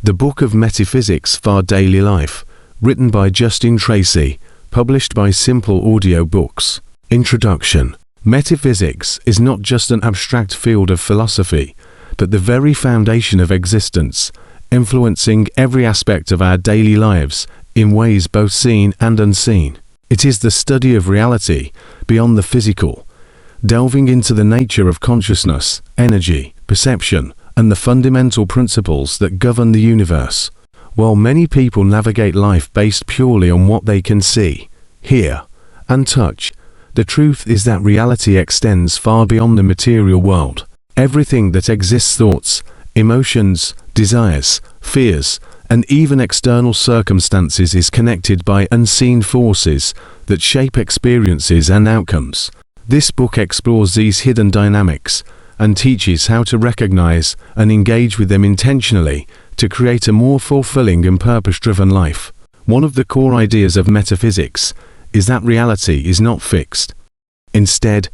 The Book of Metaphysics for Daily Life, written by Justin Tracy, published by Simple Audiobooks. Introduction. Metaphysics is not just an abstract field of philosophy, but the very foundation of existence, influencing every aspect of our daily lives in ways both seen and unseen. It is the study of reality beyond the physical, delving into the nature of consciousness, energy, perception, and the fundamental principles that govern the universe. While many people navigate life based purely on what they can see, hear, and touch, the truth is that reality extends far beyond the material world. Everything that exists, thoughts, emotions, desires, fears, and even external circumstances is connected by unseen forces that shape experiences and outcomes. This book explores these hidden dynamics and teaches how to recognize and engage with them intentionally to create a more fulfilling and purpose-driven life. One of the core ideas of metaphysics is that reality is not fixed. Instead,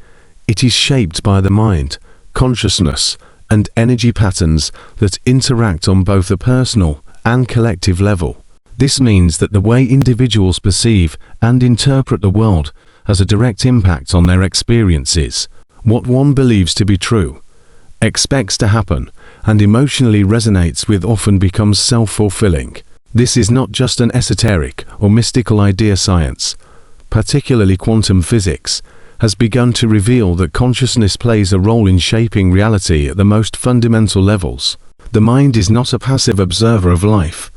it is shaped by the mind, consciousness, and energy patterns that interact on both a personal and collective level. This means that the way individuals perceive and interpret the world has a direct impact on their experiences. What one believes to be true, expects to happen, and emotionally resonates with often becomes self-fulfilling. This is not just an esoteric or mystical idea. Science, particularly quantum physics, has begun to reveal that consciousness plays a role in shaping reality at the most fundamental levels. The mind is not a passive observer of life,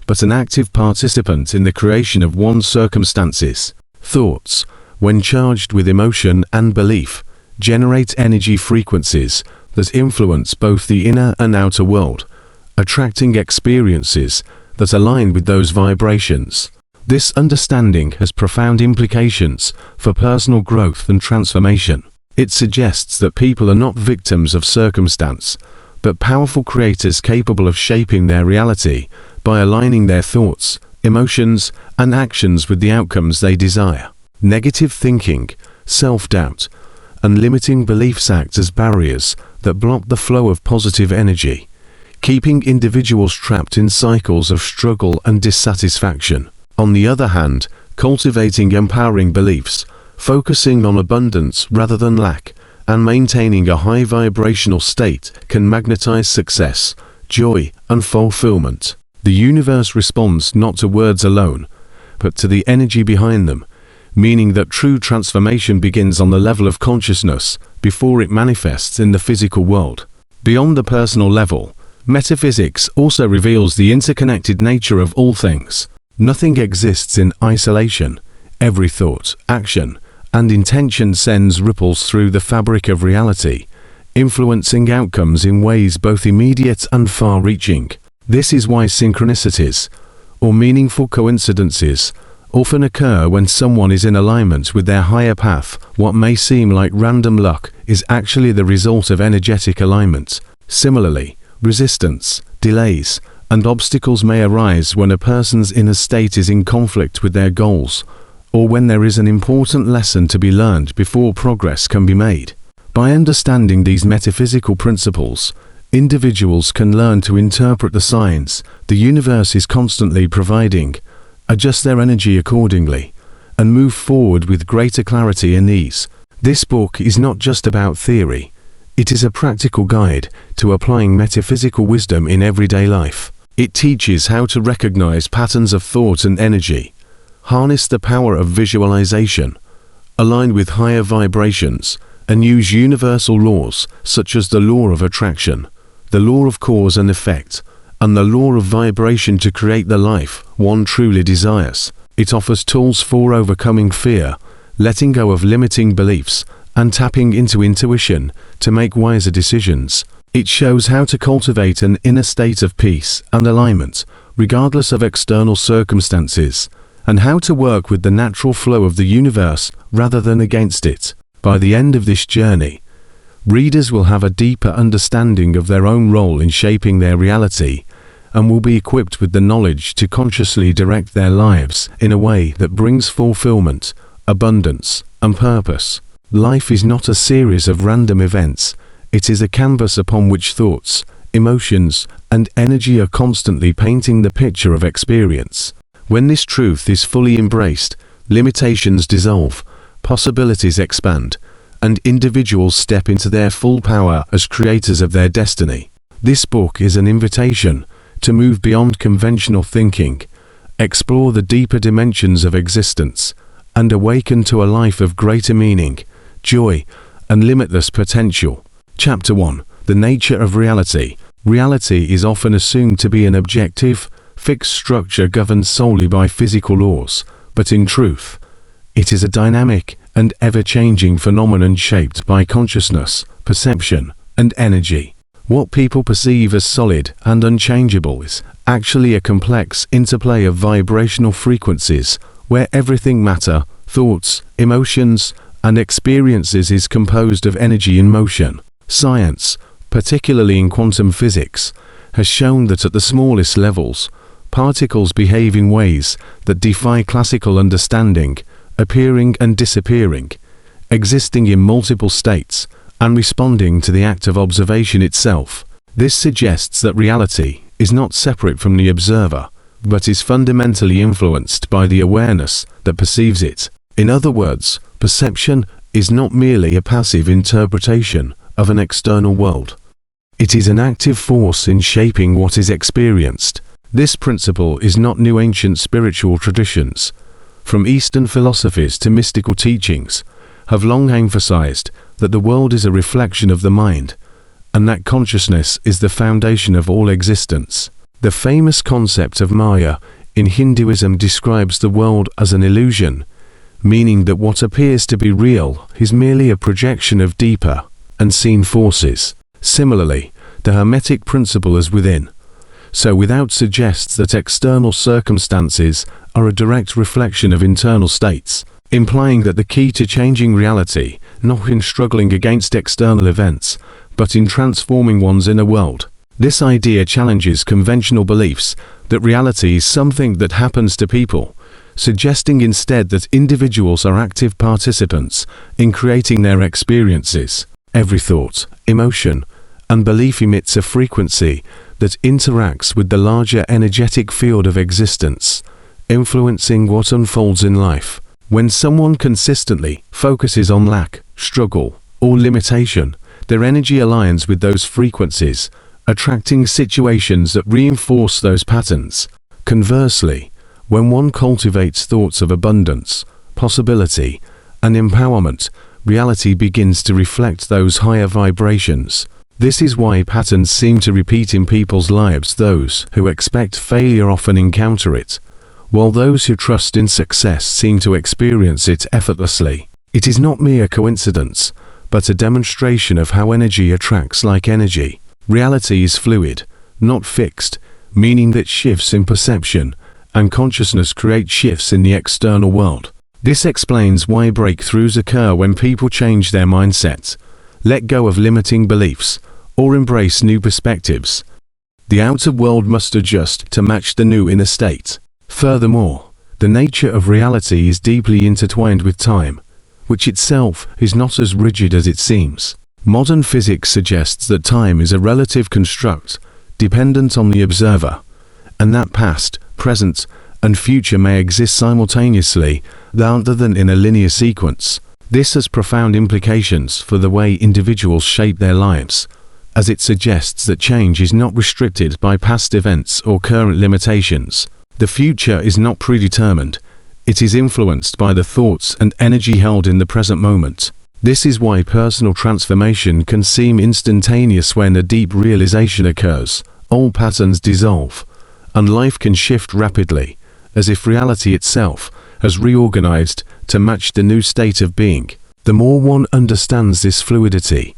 but an active participant in the creation of one's circumstances. Thoughts, when charged with emotion and belief, generate energy frequencies that influence both the inner and outer world, attracting experiences that align with those vibrations. This understanding has profound implications for personal growth and transformation. It suggests that people are not victims of circumstance, but powerful creators capable of shaping their reality by aligning their thoughts, emotions, and actions with the outcomes they desire. Negative thinking, self-doubt, and limiting beliefs act as barriers that block the flow of positive energy, keeping individuals trapped in cycles of struggle and dissatisfaction. On the other hand, cultivating empowering beliefs, focusing on abundance rather than lack, and maintaining a high vibrational state can magnetize success, joy, and fulfillment. The universe responds not to words alone, but to the energy behind them, meaning that true transformation begins on the level of consciousness before it manifests in the physical world. Beyond the personal level, metaphysics also reveals the interconnected nature of all things. Nothing exists in isolation. Every thought, action, and intention sends ripples through the fabric of reality, influencing outcomes in ways both immediate and far-reaching. This is why synchronicities, or meaningful coincidences, often occur when someone is in alignment with their higher path. What may seem like random luck is actually the result of energetic alignment. Similarly, resistance, delays, and obstacles may arise when a person's inner state is in conflict with their goals, or when there is an important lesson to be learned before progress can be made. By understanding these metaphysical principles, individuals can learn to interpret the signs the universe is constantly providing, adjust their energy accordingly, and move forward with greater clarity and ease. This book is not just about theory. It is a practical guide to applying metaphysical wisdom in everyday life. It teaches how to recognize patterns of thought and energy, harness the power of visualization, align with higher vibrations, and use universal laws such as the law of attraction, the law of cause and effect, and the law of vibration to create the life one truly desires. It offers tools for overcoming fear, letting go of limiting beliefs, and tapping into intuition to make wiser decisions. It shows how to cultivate an inner state of peace and alignment, regardless of external circumstances, and how to work with the natural flow of the universe rather than against it. By the end of this journey, readers will have a deeper understanding of their own role in shaping their reality, and will be equipped with the knowledge to consciously direct their lives in a way that brings fulfillment, abundance, and purpose. Life is not a series of random events. It is a canvas upon which thoughts, emotions, and energy are constantly painting the picture of experience. When this truth is fully embraced, limitations dissolve, possibilities expand, and individuals step into their full power as creators of their destiny. This book is an invitation to move beyond conventional thinking, explore the deeper dimensions of existence, and awaken to a life of greater meaning, joy, and limitless potential. Chapter 1. The Nature of Reality. Reality is often assumed to be an objective, fixed structure governed solely by physical laws, but in truth, it is a dynamic and ever-changing phenomenon shaped by consciousness, perception, and energy. What people perceive as solid and unchangeable is actually a complex interplay of vibrational frequencies, where everything matter, thoughts, emotions, and experiences is composed of energy in motion. Science, particularly in quantum physics, has shown that at the smallest levels, particles behave in ways that defy classical understanding, appearing and disappearing, existing in multiple states, and responding to the act of observation itself. This suggests that reality is not separate from the observer, but is fundamentally influenced by the awareness that perceives it. In other words, perception is not merely a passive interpretation of an external world. It is an active force in shaping what is experienced. This principle is not new. Ancient spiritual traditions, from Eastern philosophies to mystical teachings, have long emphasized that the world is a reflection of the mind, and that consciousness is the foundation of all existence. The famous concept of Maya in Hinduism describes the world as an illusion, meaning that what appears to be real is merely a projection of deeper, unseen forces. Similarly, the Hermetic principle is within, so without suggests that external circumstances are a direct reflection of internal states, implying that the key to changing reality, not in struggling against external events, but in transforming one's inner world. This idea challenges conventional beliefs that reality is something that happens to people, suggesting instead that individuals are active participants in creating their experiences. Every thought, emotion, and belief emits a frequency that interacts with the larger energetic field of existence, influencing what unfolds in life. When someone consistently focuses on lack, struggle, or limitation, their energy aligns with those frequencies, attracting situations that reinforce those patterns. Conversely, when one cultivates thoughts of abundance, possibility, and empowerment, reality begins to reflect those higher vibrations. This is why patterns seem to repeat in people's lives. Those who expect failure often encounter it, while those who trust in success seem to experience it effortlessly. It is not mere coincidence, but a demonstration of how energy attracts like energy. Reality is fluid, not fixed, meaning that shifts in perception and consciousness create shifts in the external world. This explains why breakthroughs occur when people change their mindsets, let go of limiting beliefs, or embrace new perspectives. The outer world must adjust to match the new inner state. Furthermore, the nature of reality is deeply intertwined with time, which itself is not as rigid as it seems. Modern physics suggests that time is a relative construct, dependent on the observer, and that past, present, and future may exist simultaneously, rather than in a linear sequence. This has profound implications for the way individuals shape their lives, as it suggests that change is not restricted by past events or current limitations. The future is not predetermined, it is influenced by the thoughts and energy held in the present moment. This is why personal transformation can seem instantaneous when a deep realization occurs, old patterns dissolve, and life can shift rapidly, as if reality itself has reorganized to match the new state of being. The more one understands this fluidity,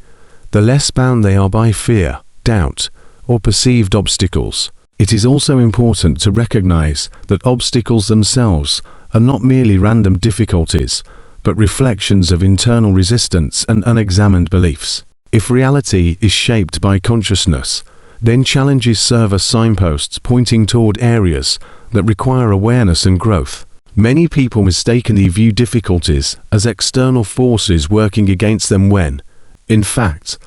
the less bound they are by fear, doubt, or perceived obstacles. It is also important to recognize that obstacles themselves are not merely random difficulties, but reflections of internal resistance and unexamined beliefs. If reality is shaped by consciousness, then challenges serve as signposts pointing toward areas that require awareness and growth. Many people mistakenly view difficulties as external forces working against them when, in fact,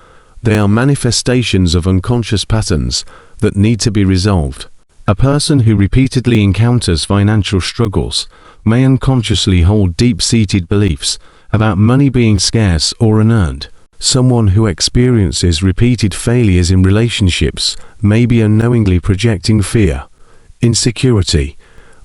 They are manifestations of unconscious patterns that need to be resolved. A person who repeatedly encounters financial struggles may unconsciously hold deep-seated beliefs about money being scarce or unearned. Someone who experiences repeated failures in relationships may be unknowingly projecting fear, insecurity,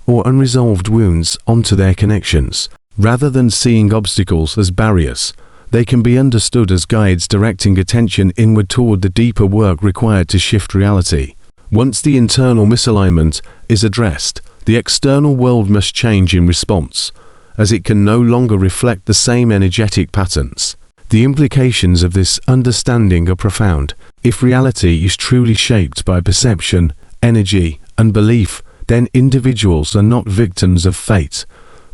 or unresolved wounds onto their connections. Rather than seeing obstacles as barriers, they can be understood as guides directing attention inward toward the deeper work required to shift reality. Once the internal misalignment is addressed, the external world must change in response, as it can no longer reflect the same energetic patterns. The implications of this understanding are profound. If reality is truly shaped by perception, energy, and belief, then individuals are not victims of fate,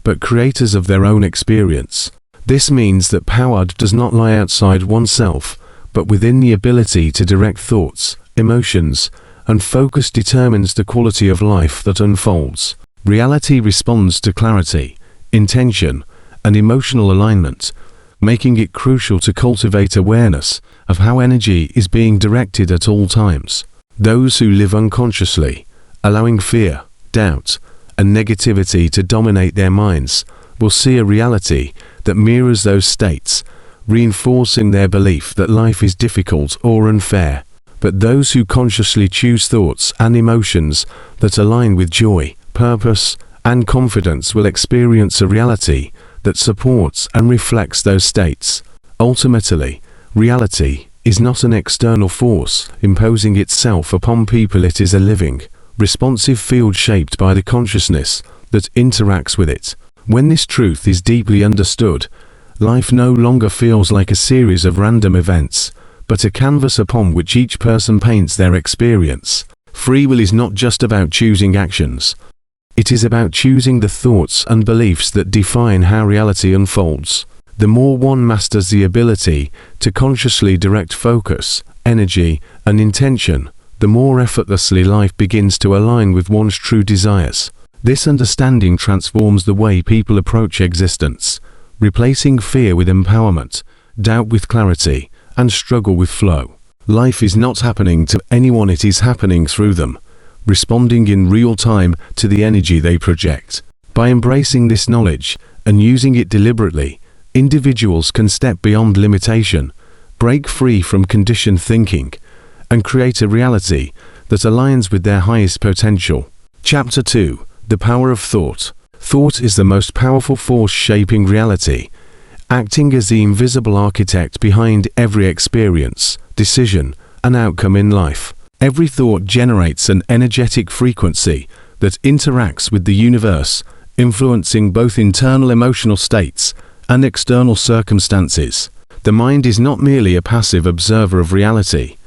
but creators of their own experience. This means that power does not lie outside oneself, but within. The ability to direct thoughts, emotions, and focus determines the quality of life that unfolds. Reality responds to clarity, intention, and emotional alignment, making it crucial to cultivate awareness of how energy is being directed at all times. Those who live unconsciously, allowing fear, doubt, and negativity to dominate their minds, will see a reality that mirrors those states, reinforcing their belief that life is difficult or unfair. But those who consciously choose thoughts and emotions that align with joy, purpose, and confidence will experience a reality that supports and reflects those states. Ultimately, reality is not an external force imposing itself upon people. It is a living, responsive field shaped by the consciousness that interacts with it. When this truth is deeply understood, life no longer feels like a series of random events, but a canvas upon which each person paints their experience. Free will is not just about choosing actions. It is about choosing the thoughts and beliefs that define how reality unfolds. The more one masters the ability to consciously direct focus, energy, and intention, the more effortlessly life begins to align with one's true desires. This understanding transforms the way people approach existence, replacing fear with empowerment, doubt with clarity, and struggle with flow. Life is not happening to anyone, it is happening through them, responding in real time to the energy they project. By embracing this knowledge and using it deliberately, individuals can step beyond limitation, break free from conditioned thinking, and create a reality that aligns with their highest potential. Chapter 2: The Power of Thought. Thought is the most powerful force shaping reality, acting as the invisible architect behind every experience, decision, and outcome in life. Every thought generates an energetic frequency that interacts with the universe, influencing both internal emotional states and external circumstances. The mind is not merely a passive observer of reality.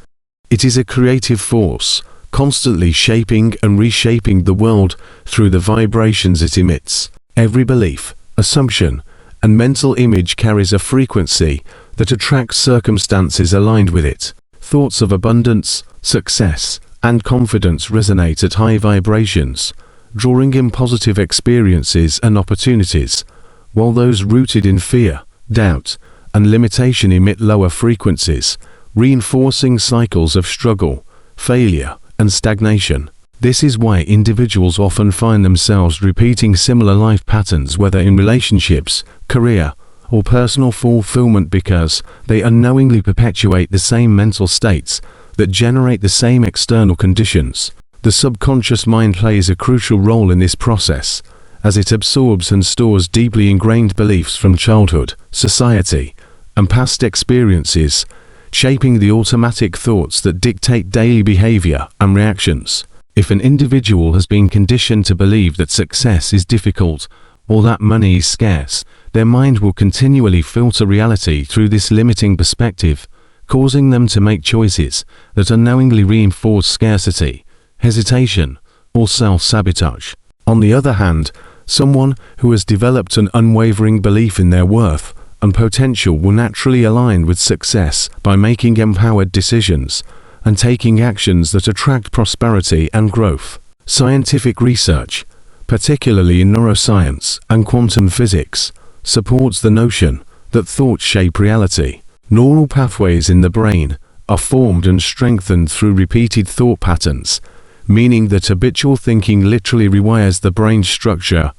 It is a creative force, constantly shaping and reshaping the world through the vibrations it emits. Every belief, assumption, and mental image carries a frequency that attracts circumstances aligned with it. Thoughts of abundance, success, and confidence resonate at high vibrations, drawing in positive experiences and opportunities, while those rooted in fear, doubt, and limitation emit lower frequencies, reinforcing cycles of struggle, failure, and stagnation. This is why individuals often find themselves repeating similar life patterns, whether in relationships, career, or personal fulfillment, because they unknowingly perpetuate the same mental states that generate the same external conditions. The subconscious mind plays a crucial role in this process, as it absorbs and stores deeply ingrained beliefs from childhood, society, and past experiences, shaping the automatic thoughts that dictate daily behavior and reactions. If an individual has been conditioned to believe that success is difficult or that money is scarce, their mind will continually filter reality through this limiting perspective, causing them to make choices that unknowingly reinforce scarcity, hesitation, or self-sabotage. On the other hand, someone who has developed an unwavering belief in their worth and potential will naturally align with success by making empowered decisions and taking actions that attract prosperity and growth. Scientific research, particularly in neuroscience and quantum physics, supports the notion that thoughts shape reality. Neural pathways in the brain are formed and strengthened through repeated thought patterns, meaning that habitual thinking literally rewires the brain's structure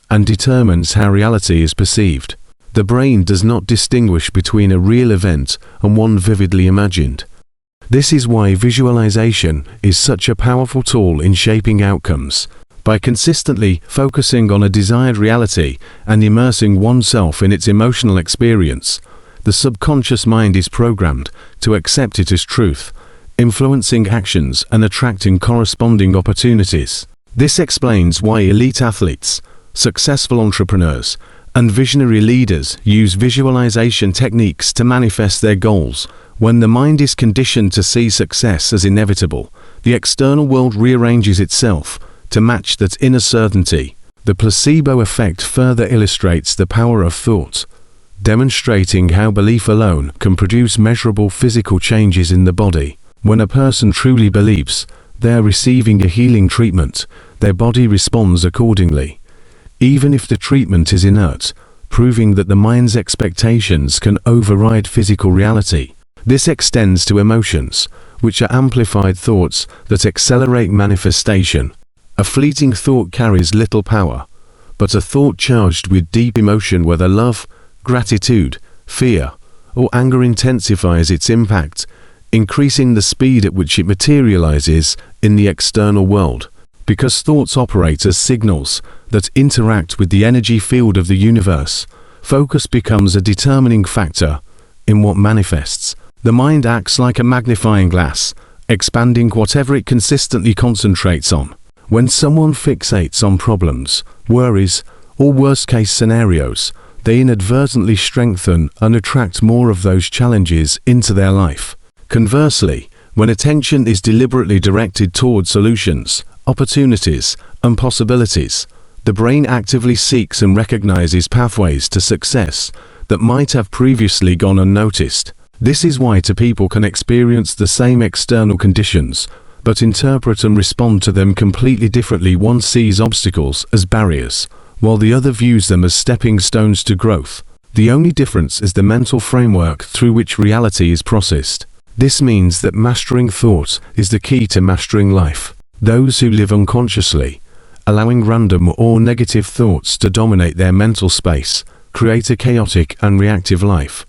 and determines how reality is perceived. The brain does not distinguish between a real event and one vividly imagined. This is why visualization is such a powerful tool in shaping outcomes. By consistently focusing on a desired reality and immersing oneself in its emotional experience, the subconscious mind is programmed to accept it as truth, influencing actions and attracting corresponding opportunities. This explains why elite athletes, successful entrepreneurs, and visionary leaders use visualization techniques to manifest their goals. When the mind is conditioned to see success as inevitable, the external world rearranges itself to match that inner certainty. The placebo effect further illustrates the power of thought, demonstrating how belief alone can produce measurable physical changes in the body. When a person truly believes they are receiving a healing treatment, their body responds accordingly, even if the treatment is inert, proving that the mind's expectations can override physical reality. This extends to emotions, which are amplified thoughts that accelerate manifestation. A fleeting thought carries little power, but a thought charged with deep emotion, whether love, gratitude, fear, or anger, intensifies its impact, increasing the speed at which it materializes in the external world. Because thoughts operate as signals that interact with the energy field of the universe, focus becomes a determining factor in what manifests. The mind acts like a magnifying glass, expanding whatever it consistently concentrates on. When someone fixates on problems, worries, or worst-case scenarios, they inadvertently strengthen and attract more of those challenges into their life. Conversely, when attention is deliberately directed toward solutions, opportunities, and possibilities, the brain actively seeks and recognizes pathways to success that might have previously gone unnoticed. This is why two people can experience the same external conditions, but interpret and respond to them completely differently. One sees obstacles as barriers, while the other views them as stepping stones to growth. The only difference is the mental framework through which reality is processed. This means that mastering thought is the key to mastering life. Those who live unconsciously, allowing random or negative thoughts to dominate their mental space, create a chaotic and reactive life,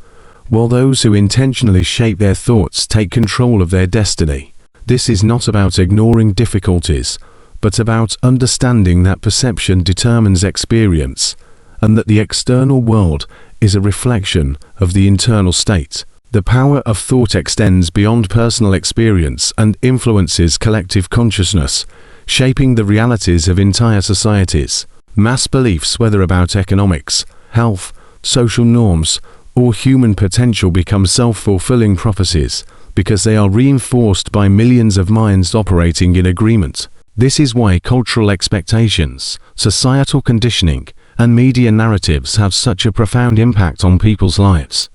while those who intentionally shape their thoughts take control of their destiny. This is not about ignoring difficulties, but about understanding that perception determines experience, and that the external world is a reflection of the internal state. The power of thought extends beyond personal experience and influences collective consciousness, shaping the realities of entire societies. Mass beliefs, whether about economics, health, social norms, or human potential, become self-fulfilling prophecies because they are reinforced by millions of minds operating in agreement. This is why cultural expectations, societal conditioning, and media narratives have such a profound impact on people's lives.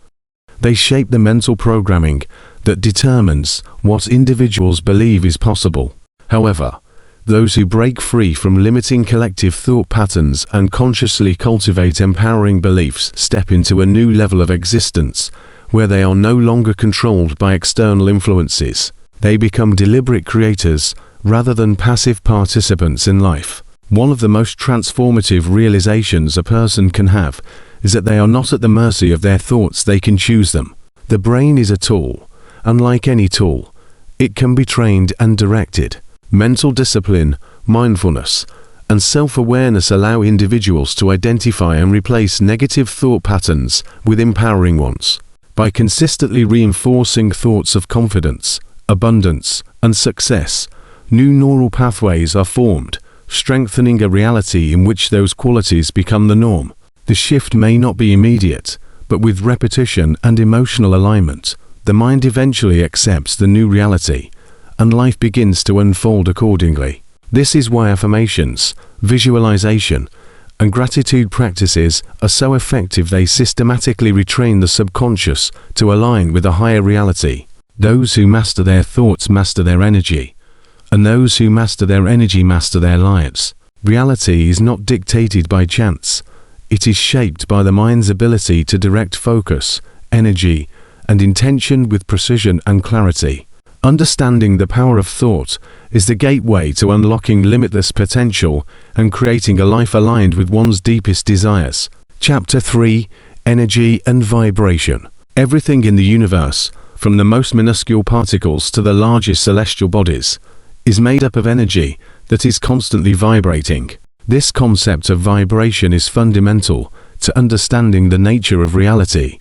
They shape the mental programming that determines what individuals believe is possible. However, those who break free from limiting collective thought patterns and consciously cultivate empowering beliefs step into a new level of existence, where they are no longer controlled by external influences. They become deliberate creators rather than passive participants in life. One of the most transformative realizations a person can have is that they are not at the mercy of their thoughts. They can choose them. The brain is a tool, and like any tool, it can be trained and directed. Mental discipline, mindfulness, and self-awareness allow individuals to identify and replace negative thought patterns with empowering ones. By consistently reinforcing thoughts of confidence, abundance, and success, new neural pathways are formed, strengthening a reality in which those qualities become the norm. The shift may not be immediate, but with repetition and emotional alignment, the mind eventually accepts the new reality, and life begins to unfold accordingly. This is why affirmations, visualization, and gratitude practices are so effective. They systematically retrain the subconscious to align with a higher reality. Those who master their thoughts master their energy, and those who master their energy master their lives. Reality is not dictated by chance. It is shaped by the mind's ability to direct focus, energy, and intention with precision and clarity. Understanding the power of thought is the gateway to unlocking limitless potential and creating a life aligned with one's deepest desires. Chapter 3: Energy and Vibration. Everything in the universe, from the most minuscule particles to the largest celestial bodies, is made up of energy that is constantly vibrating. This concept of vibration is fundamental to understanding the nature of reality,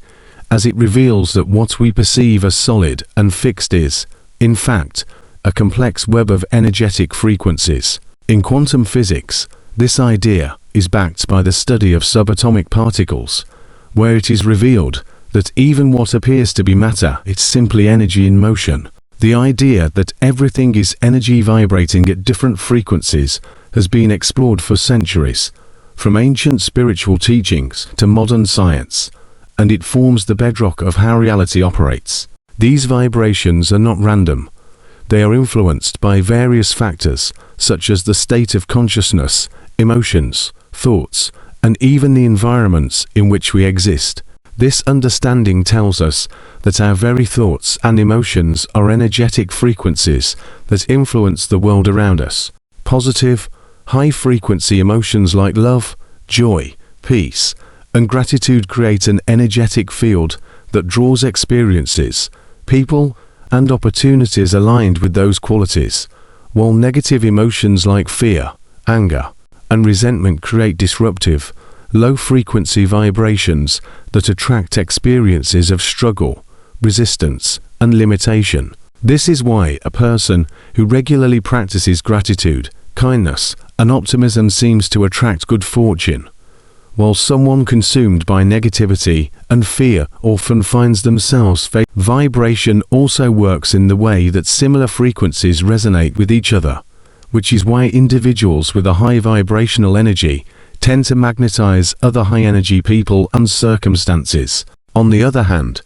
as it reveals that what we perceive as solid and fixed is, in fact, a complex web of energetic frequencies. In quantum physics, this idea is backed by the study of subatomic particles, where it is revealed that even what appears to be matter is simply energy in motion. The idea that everything is energy vibrating at different frequencies has been explored for centuries, from ancient spiritual teachings to modern science, and it forms the bedrock of how reality operates. These vibrations are not random. They are influenced by various factors, such as the state of consciousness, emotions, thoughts, and even the environments in which we exist. This understanding tells us that our very thoughts and emotions are energetic frequencies that influence the world around us. Positive, high-frequency emotions like love, joy, peace, and gratitude create an energetic field that draws experiences, people, and opportunities aligned with those qualities, while negative emotions like fear, anger, and resentment create disruptive, low-frequency vibrations that attract experiences of struggle, resistance, and limitation. This is why a person who regularly practices gratitude, kindness, and optimism seems to attract good fortune, while someone consumed by negativity and fear often finds themselves facing. Vibration also works in the way that similar frequencies resonate with each other, which is why individuals with a high vibrational energy tend to magnetize other high-energy people and circumstances. On the other hand,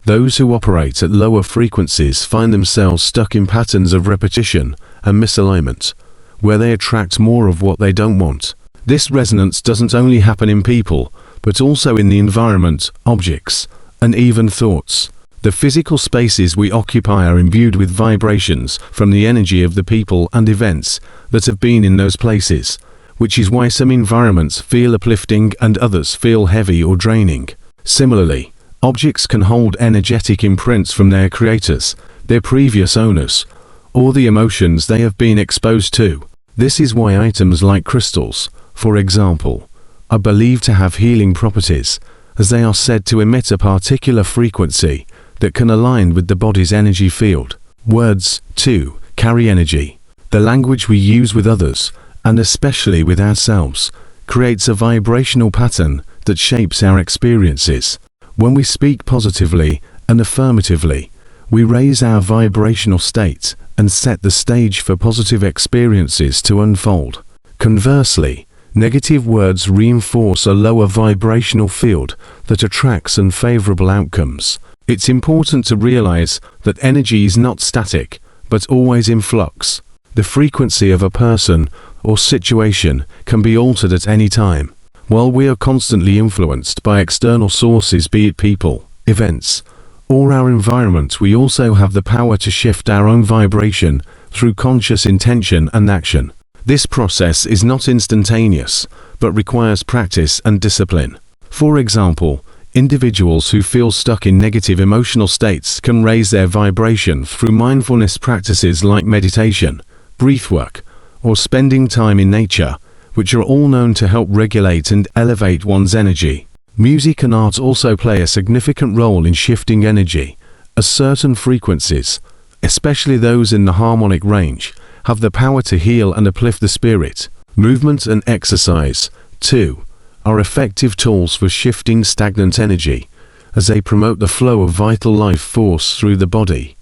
those who operate at lower frequencies find themselves stuck in patterns of repetition and misalignment, where they attract more of what they don't want. This resonance doesn't only happen in people, but also in the environment, objects, and even thoughts. The physical spaces we occupy are imbued with vibrations from the energy of the people and events that have been in those places, which is why some environments feel uplifting and others feel heavy or draining. Similarly, objects can hold energetic imprints from their creators, their previous owners, or the emotions they have been exposed to. This is why items like crystals, for example, are believed to have healing properties, as they are said to emit a particular frequency that can align with the body's energy field. Words, too, carry energy. The language we use with others, and especially with ourselves, creates a vibrational pattern that shapes our experiences. When we speak positively and affirmatively, we raise our vibrational state and set the stage for positive experiences to unfold. Conversely, negative words reinforce a lower vibrational field that attracts unfavorable outcomes. It's important to realize that energy is not static, but always in flux. The frequency of a person or situation can be altered at any time. While we are constantly influenced by external sources, be it people, events, or our environment, we also have the power to shift our own vibration through conscious intention and action. This process is not instantaneous, but requires practice and discipline. For example, individuals who feel stuck in negative emotional states can raise their vibration through mindfulness practices like meditation, breathwork, or spending time in nature, which are all known to help regulate and elevate one's energy. Music and art also play a significant role in shifting energy, as certain frequencies, especially those in the harmonic range, have the power to heal and uplift the spirit. Movement and exercise, too, are effective tools for shifting stagnant energy, as they promote the flow of vital life force through the body,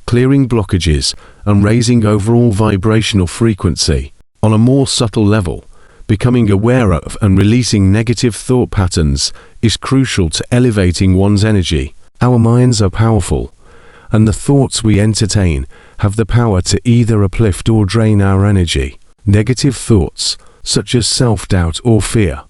clearing blockages and raising overall vibrational frequency. On a more subtle level, becoming aware of and releasing negative thought patterns is crucial to elevating one's energy. Our minds are powerful, and the thoughts we entertain have the power to either uplift or drain our energy. Negative thoughts, such as self-doubt or fear,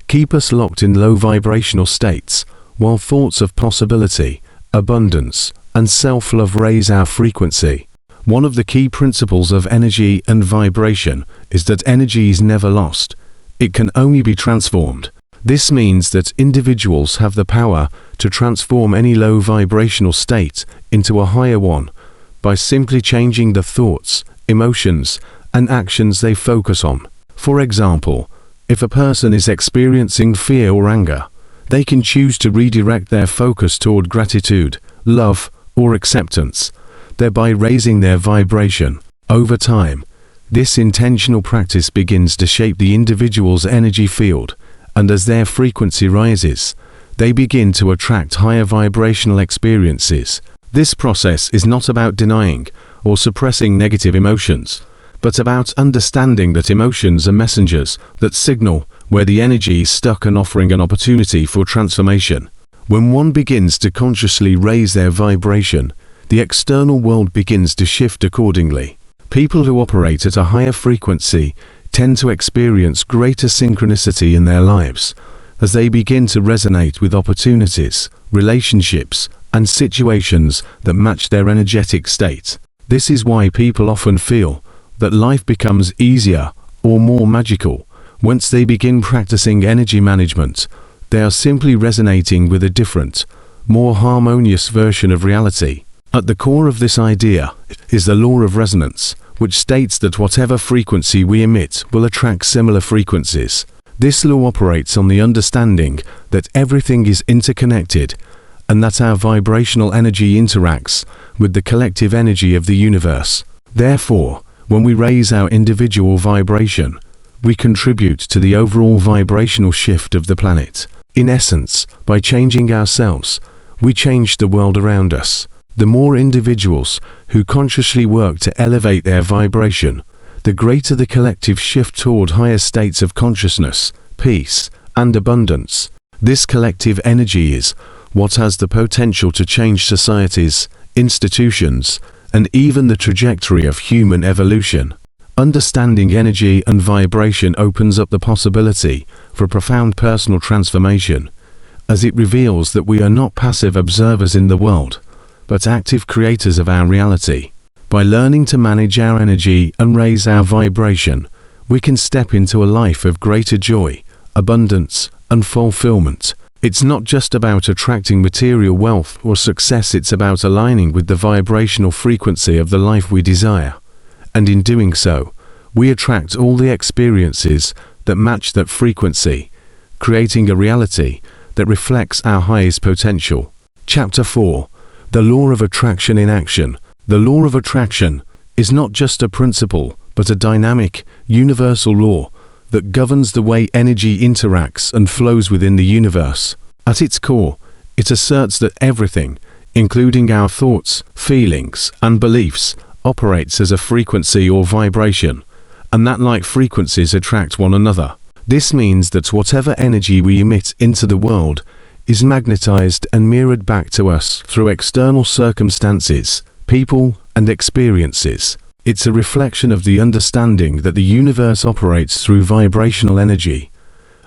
keep us locked in low vibrational states, while thoughts of possibility abundance, and self-love raise our frequency. One of the key principles of energy and vibration is that energy is never lost. It can only be transformed. This means that individuals have the power to transform any low vibrational state into a higher one by simply changing the thoughts, emotions, and actions they focus on. For example, if a person is experiencing fear or anger, they can choose to redirect their focus toward gratitude, love, or acceptance, thereby raising their vibration. Over time, this intentional practice begins to shape the individual's energy field, and as their frequency rises, they begin to attract higher vibrational experiences. This process is not about denying or suppressing negative emotions, but about understanding that emotions are messengers that signal where the energy is stuck and offering an opportunity for transformation. When one begins to consciously raise their vibration, the external world begins to shift accordingly. People who operate at a higher frequency tend to experience greater synchronicity in their lives, as they begin to resonate with opportunities, relationships, and situations that match their energetic state. This is why people often feel that life becomes easier or more magical once they begin practicing energy management. They are simply resonating with a different, more harmonious version of reality. At the core of this idea is the law of resonance, which states that whatever frequency we emit will attract similar frequencies. This law operates on the understanding that everything is interconnected and that our vibrational energy interacts with the collective energy of the universe. Therefore, when we raise our individual vibration, we contribute to the overall vibrational shift of the planet. In essence, by changing ourselves, we change the world around us. The more individuals who consciously work to elevate their vibration, the greater the collective shift toward higher states of consciousness, peace, and abundance. This collective energy is what has the potential to change societies, institutions, and even the trajectory of human evolution. Understanding energy and vibration opens up the possibility for profound personal transformation, as it reveals that we are not passive observers in the world, but active creators of our reality. By learning to manage our energy and raise our vibration, we can step into a life of greater joy, abundance, and fulfillment. It's not just about attracting material wealth or success, it's about aligning with the vibrational frequency of the life we desire. And in doing so, we attract all the experiences that match that frequency, creating a reality that reflects our highest potential. Chapter 4. The Law of Attraction in Action. The law of attraction is not just a principle, but a dynamic, universal law that governs the way energy interacts and flows within the universe. At its core, it asserts that everything, including our thoughts, feelings, and beliefs, operates as a frequency or vibration, and that like frequencies attract one another. This means that whatever energy we emit into the world is magnetized and mirrored back to us through external circumstances, people, and experiences. It's a reflection of the understanding that the universe operates through vibrational energy,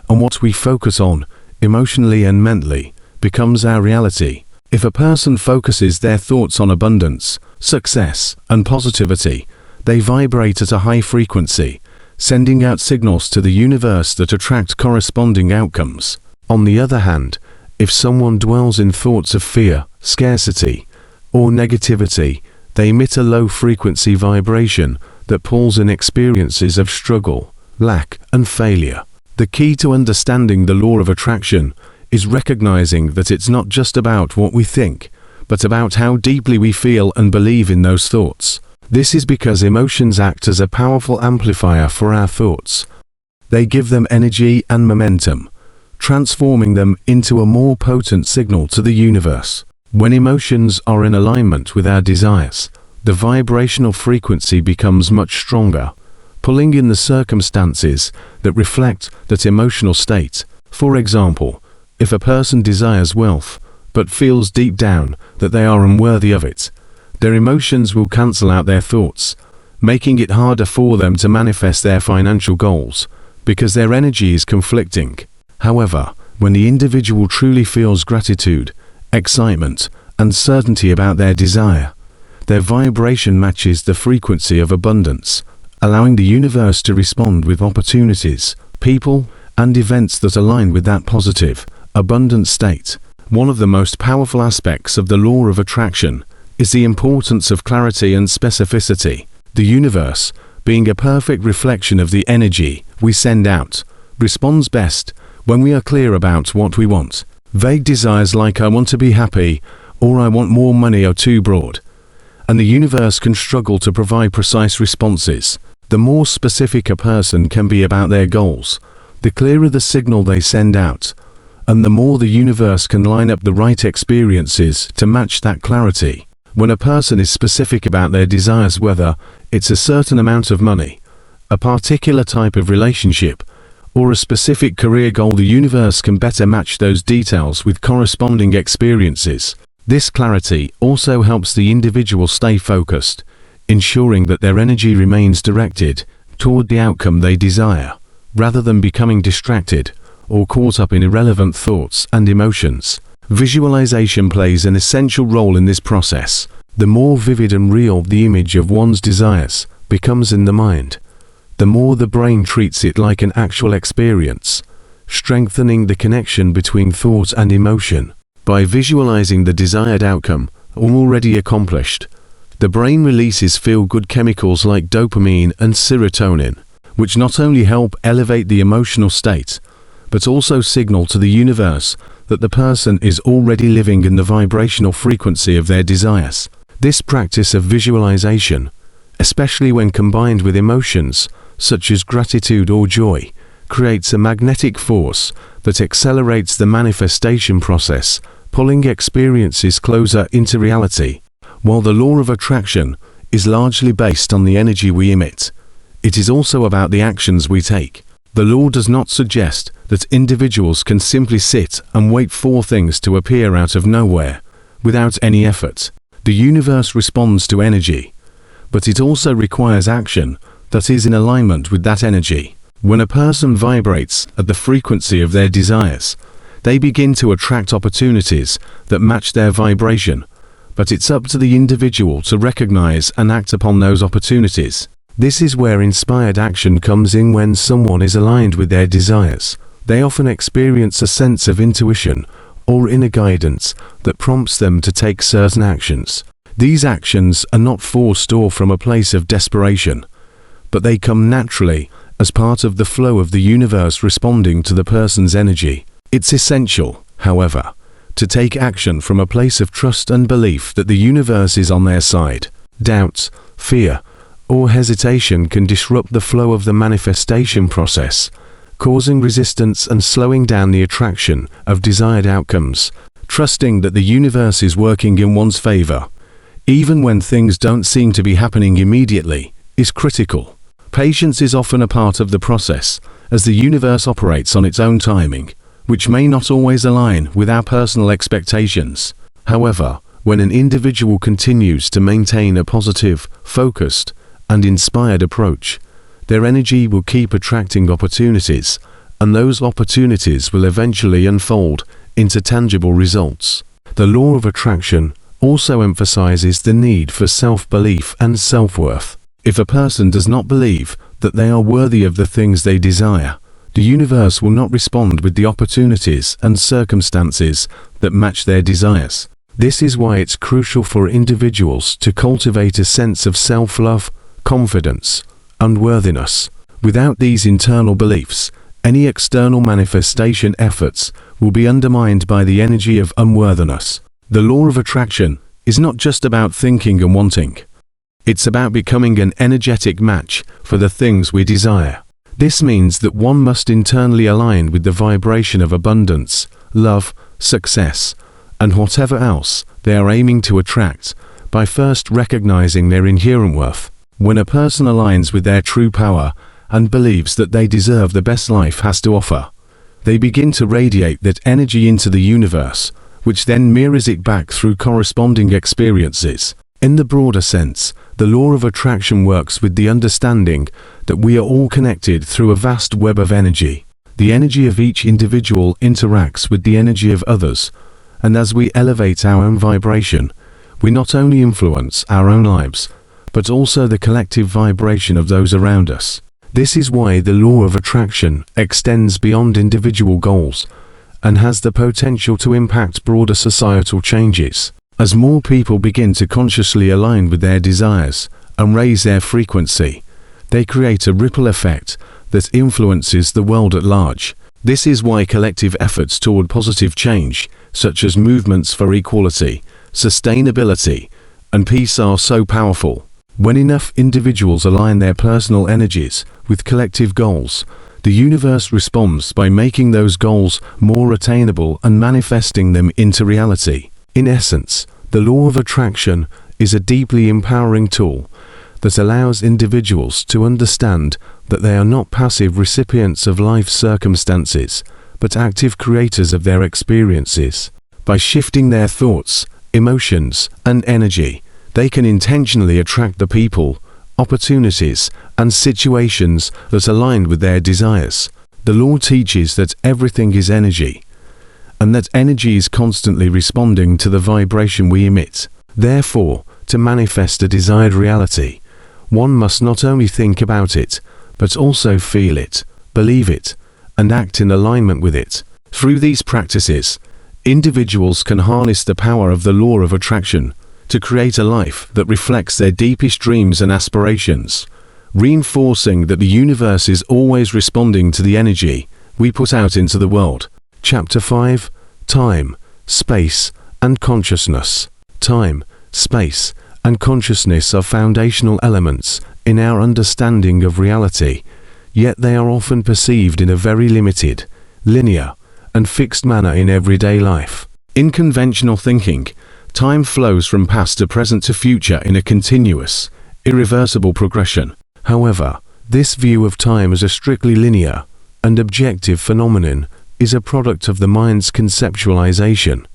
and what we focus on, emotionally and mentally, becomes our reality. If a person focuses their thoughts on abundance, success, and positivity, they vibrate at a high frequency, sending out signals to the universe that attract corresponding outcomes. On the other hand, if someone dwells in thoughts of fear, scarcity, or negativity, they emit a low-frequency vibration that pulls in experiences of struggle, lack, and failure. The key to understanding the law of attraction is recognizing that it's not just about what we think, but about how deeply we feel and believe in those thoughts. This is because emotions act as a powerful amplifier for our thoughts. They give them energy and momentum, transforming them into a more potent signal to the universe. When emotions are in alignment with our desires, the vibrational frequency becomes much stronger, pulling in the circumstances that reflect that emotional state. For example, if a person desires wealth, but feels deep down that they are unworthy of it, their emotions will cancel out their thoughts, making it harder for them to manifest their financial goals, because their energy is conflicting. However, when the individual truly feels gratitude, excitement, and certainty about their desire. Their vibration matches the frequency of abundance, allowing the universe to respond with opportunities, people, and events that align with that positive, abundant state. One of the most powerful aspects of the law of attraction is the importance of clarity and specificity. The universe, being a perfect reflection of the energy we send out, responds best when we are clear about what we want. Vague desires like "I want to be happy" or "I want more money" are too broad, and the universe can struggle to provide precise responses. The more specific a person can be about their goals, the clearer the signal they send out, and the more the universe can line up the right experiences to match that clarity. When a person is specific about their desires, whether it's a certain amount of money, a particular type of relationship, or a specific career goal, the universe can better match those details with corresponding experiences. This clarity also helps the individual stay focused, ensuring that their energy remains directed toward the outcome they desire, rather than becoming distracted or caught up in irrelevant thoughts and emotions. Visualization plays an essential role in this process. The more vivid and real the image of one's desires becomes in the mind, the more the brain treats it like an actual experience, strengthening the connection between thought and emotion. By visualizing the desired outcome already accomplished, the brain releases feel-good chemicals like dopamine and serotonin, which not only help elevate the emotional state, but also signal to the universe that the person is already living in the vibrational frequency of their desires. This practice of visualization, especially when combined with emotions such as gratitude or joy, creates a magnetic force that accelerates the manifestation process, pulling experiences closer into reality. While the law of attraction is largely based on the energy we emit, it is also about the actions we take. The law does not suggest that individuals can simply sit and wait for things to appear out of nowhere, without any effort. The universe responds to energy, but it also requires action that is in alignment with that energy. When a person vibrates at the frequency of their desires, they begin to attract opportunities that match their vibration, but it's up to the individual to recognize and act upon those opportunities. This is where inspired action comes in. When someone is aligned with their desires, they often experience a sense of intuition or inner guidance that prompts them to take certain actions. These actions are not forced or from a place of desperation, but they come naturally as part of the flow of the universe responding to the person's energy. It's essential, however, to take action from a place of trust and belief that the universe is on their side. Doubt, fear, or hesitation can disrupt the flow of the manifestation process, causing resistance and slowing down the attraction of desired outcomes. Trusting that the universe is working in one's favor, even when things don't seem to be happening immediately, is critical. Patience is often a part of the process, as the universe operates on its own timing, which may not always align with our personal expectations. However, when an individual continues to maintain a positive, focused, and inspired approach, their energy will keep attracting opportunities, and those opportunities will eventually unfold into tangible results. The law of attraction also emphasizes the need for self-belief and self-worth. If a person does not believe that they are worthy of the things they desire, the universe will not respond with the opportunities and circumstances that match their desires. This is why it's crucial for individuals to cultivate a sense of self-love, confidence, and worthiness. Without these internal beliefs, any external manifestation efforts will be undermined by the energy of unworthiness. The law of attraction is not just about thinking and wanting. It's about becoming an energetic match for the things we desire. This means that one must internally align with the vibration of abundance, love, success, and whatever else they are aiming to attract, by first recognizing their inherent worth. When a person aligns with their true power and believes that they deserve the best life has to offer, they begin to radiate that energy into the universe, which then mirrors it back through corresponding experiences. In the broader sense, the law of attraction works with the understanding that we are all connected through a vast web of energy. The energy of each individual interacts with the energy of others, And as we elevate our own vibration, we not only influence our own lives, but also the collective vibration of those around us. This is why the law of attraction extends beyond individual goals and has the potential to impact broader societal changes. As more people begin to consciously align with their desires and raise their frequency, they create a ripple effect that influences the world at large. This is why collective efforts toward positive change, such as movements for equality, sustainability, and peace are so powerful. When enough individuals align their personal energies with collective goals, the universe responds by making those goals more attainable and manifesting them into reality. In essence, the law of attraction is a deeply empowering tool that allows individuals to understand that they are not passive recipients of life's circumstances, but active creators of their experiences. By shifting their thoughts, emotions, and energy, they can intentionally attract the people, opportunities, and situations that align with their desires. The law teaches that everything is energy, and that energy is constantly responding to the vibration we emit. Therefore, to manifest a desired reality, one must not only think about it, but also feel it, believe it, and act in alignment with it. Through these practices, individuals can harness the power of the law of attraction to create a life that reflects their deepest dreams and aspirations, reinforcing that the universe is always responding to the energy we put out into the world. Chapter 5: Time, Space, and Consciousness. Time, space, and consciousness are foundational elements in our understanding of reality, yet they are often perceived in a very limited, linear, and fixed manner in everyday life. In conventional thinking, time flows from past to present to future in a continuous, irreversible progression. However, this view of time as a strictly linear and objective phenomenon is a product of the mind's conceptualization,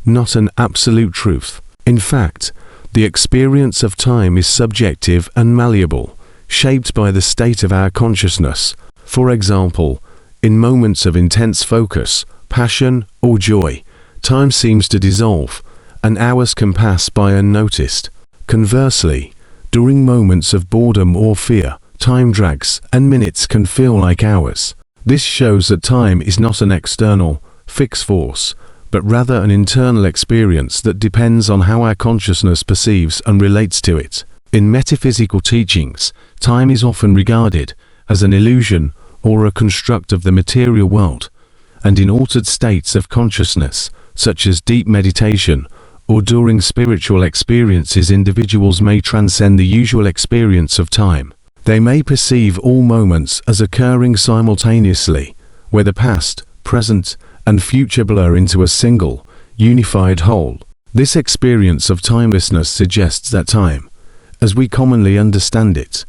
not an absolute truth. In fact, the experience of time is subjective and malleable, shaped by the state of our consciousness. For example, in moments of intense focus, passion, or joy, time seems to dissolve, and hours can pass by unnoticed. Conversely, during moments of boredom or fear, time drags, and minutes can feel like hours. This shows that time is not an external, fixed force, but rather an internal experience that depends on how our consciousness perceives and relates to it. In metaphysical teachings, time is often regarded as an illusion or a construct of the material world, and in altered states of consciousness, such as deep meditation, or during spiritual experiences, individuals may transcend the usual experience of time. They may perceive all moments as occurring simultaneously, where the past, present, and future blur into a single, unified whole. This experience of timelessness suggests that time, as we commonly understand it,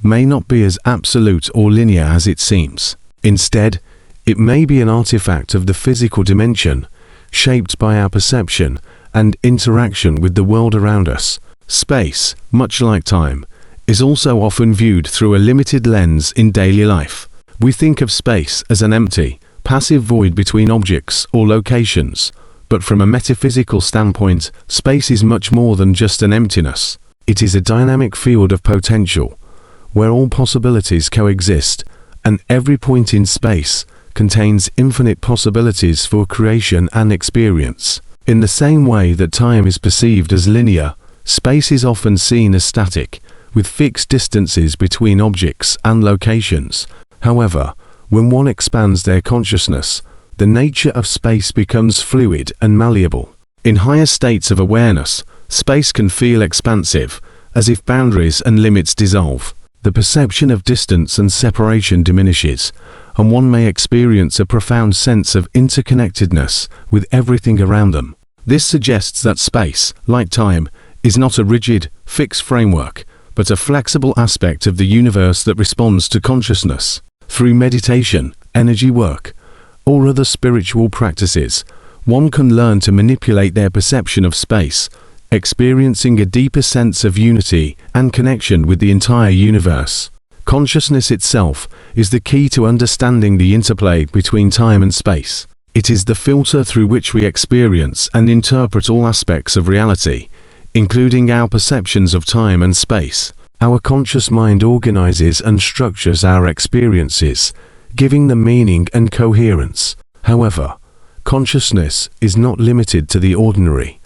may not be as absolute or linear as it seems. Instead, it may be an artifact of the physical dimension, shaped by our perception and interaction with the world around us. Space, much like time, is also often viewed through a limited lens in daily life. We think of space as an empty, passive void between objects or locations, but from a metaphysical standpoint, space is much more than just an emptiness. It is a dynamic field of potential, where all possibilities coexist, and every point in space contains infinite possibilities for creation and experience. In the same way that time is perceived as linear, space is often seen as static, with fixed distances between objects and locations. However, when one expands their consciousness, the nature of space becomes fluid and malleable. In higher states of awareness, space can feel expansive, as if boundaries and limits dissolve. The perception of distance and separation diminishes, and one may experience a profound sense of interconnectedness with everything around them. This suggests that space, like time, is not a rigid, fixed framework, but a flexible aspect of the universe that responds to consciousness. Through meditation, energy work, or other spiritual practices, one can learn to manipulate their perception of space, experiencing a deeper sense of unity and connection with the entire universe. Consciousness itself is the key to understanding the interplay between time and space. It is the filter through which we experience and interpret all aspects of reality, including our perceptions of time and space. Our conscious mind organizes and structures our experiences, giving them meaning and coherence. However, consciousness is not limited to the ordinary,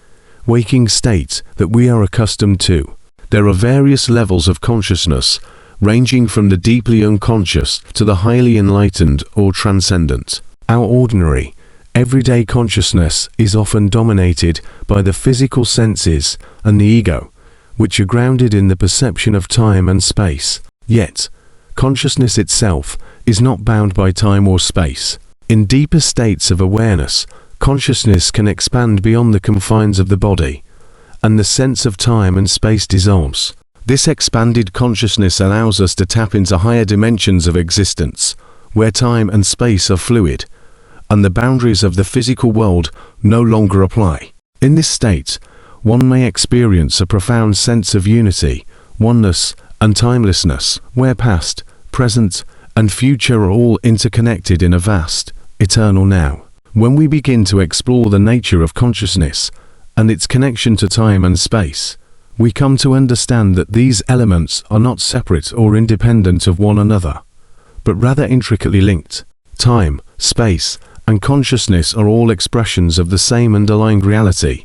waking state that we are accustomed to. There are various levels of consciousness, ranging from the deeply unconscious to the highly enlightened or transcendent. Our ordinary, everyday consciousness is often dominated by the physical senses and the ego, which are grounded in the perception of time and space. Yet, consciousness itself is not bound by time or space. In deeper states of awareness, consciousness can expand beyond the confines of the body, and the sense of time and space dissolves. This expanded consciousness allows us to tap into higher dimensions of existence, where time and space are fluid, and the boundaries of the physical world no longer apply. In this state, one may experience a profound sense of unity, oneness, and timelessness, where past, present, and future are all interconnected in a vast, eternal now. When we begin to explore the nature of consciousness and its connection to time and space, we come to understand that these elements are not separate or independent of one another, but rather intricately linked. Time, space, and consciousness are all expressions of the same underlying reality,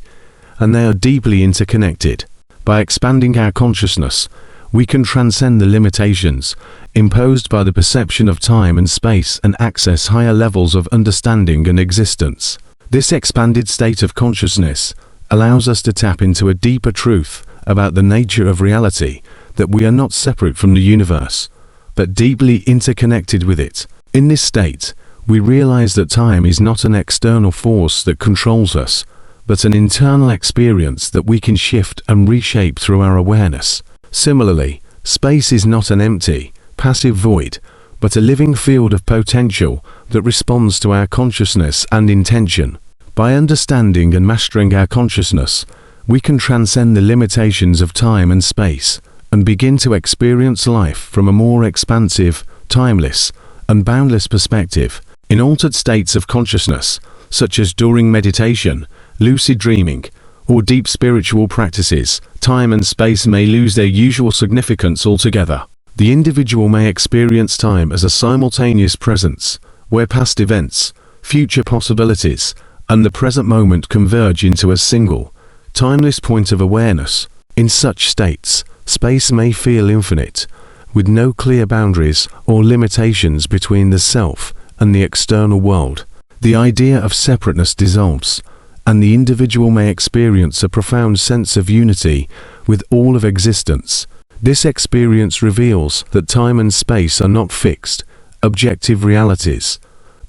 and they are deeply interconnected. By expanding our consciousness, we can transcend the limitations imposed by the perception of time and space and access higher levels of understanding and existence. This expanded state of consciousness allows us to tap into a deeper truth about the nature of reality, that we are not separate from the universe, but deeply interconnected with it. In this state, we realize that time is not an external force that controls us, but an internal experience that we can shift and reshape through our awareness. Similarly, space is not an empty, passive void, but a living field of potential that responds to our consciousness and intention. By understanding and mastering our consciousness, we can transcend the limitations of time and space, and begin to experience life from a more expansive, timeless, and boundless perspective. In altered states of consciousness, such as during meditation, lucid dreaming, or deep spiritual practices, time and space may lose their usual significance altogether. The individual may experience time as a simultaneous presence, where past events, future possibilities, and the present moment converge into a single, timeless point of awareness. In such states, space may feel infinite, with no clear boundaries or limitations between the self and the external world. The idea of separateness dissolves, and the individual may experience a profound sense of unity with all of existence. This experience reveals that time and space are not fixed, objective realities,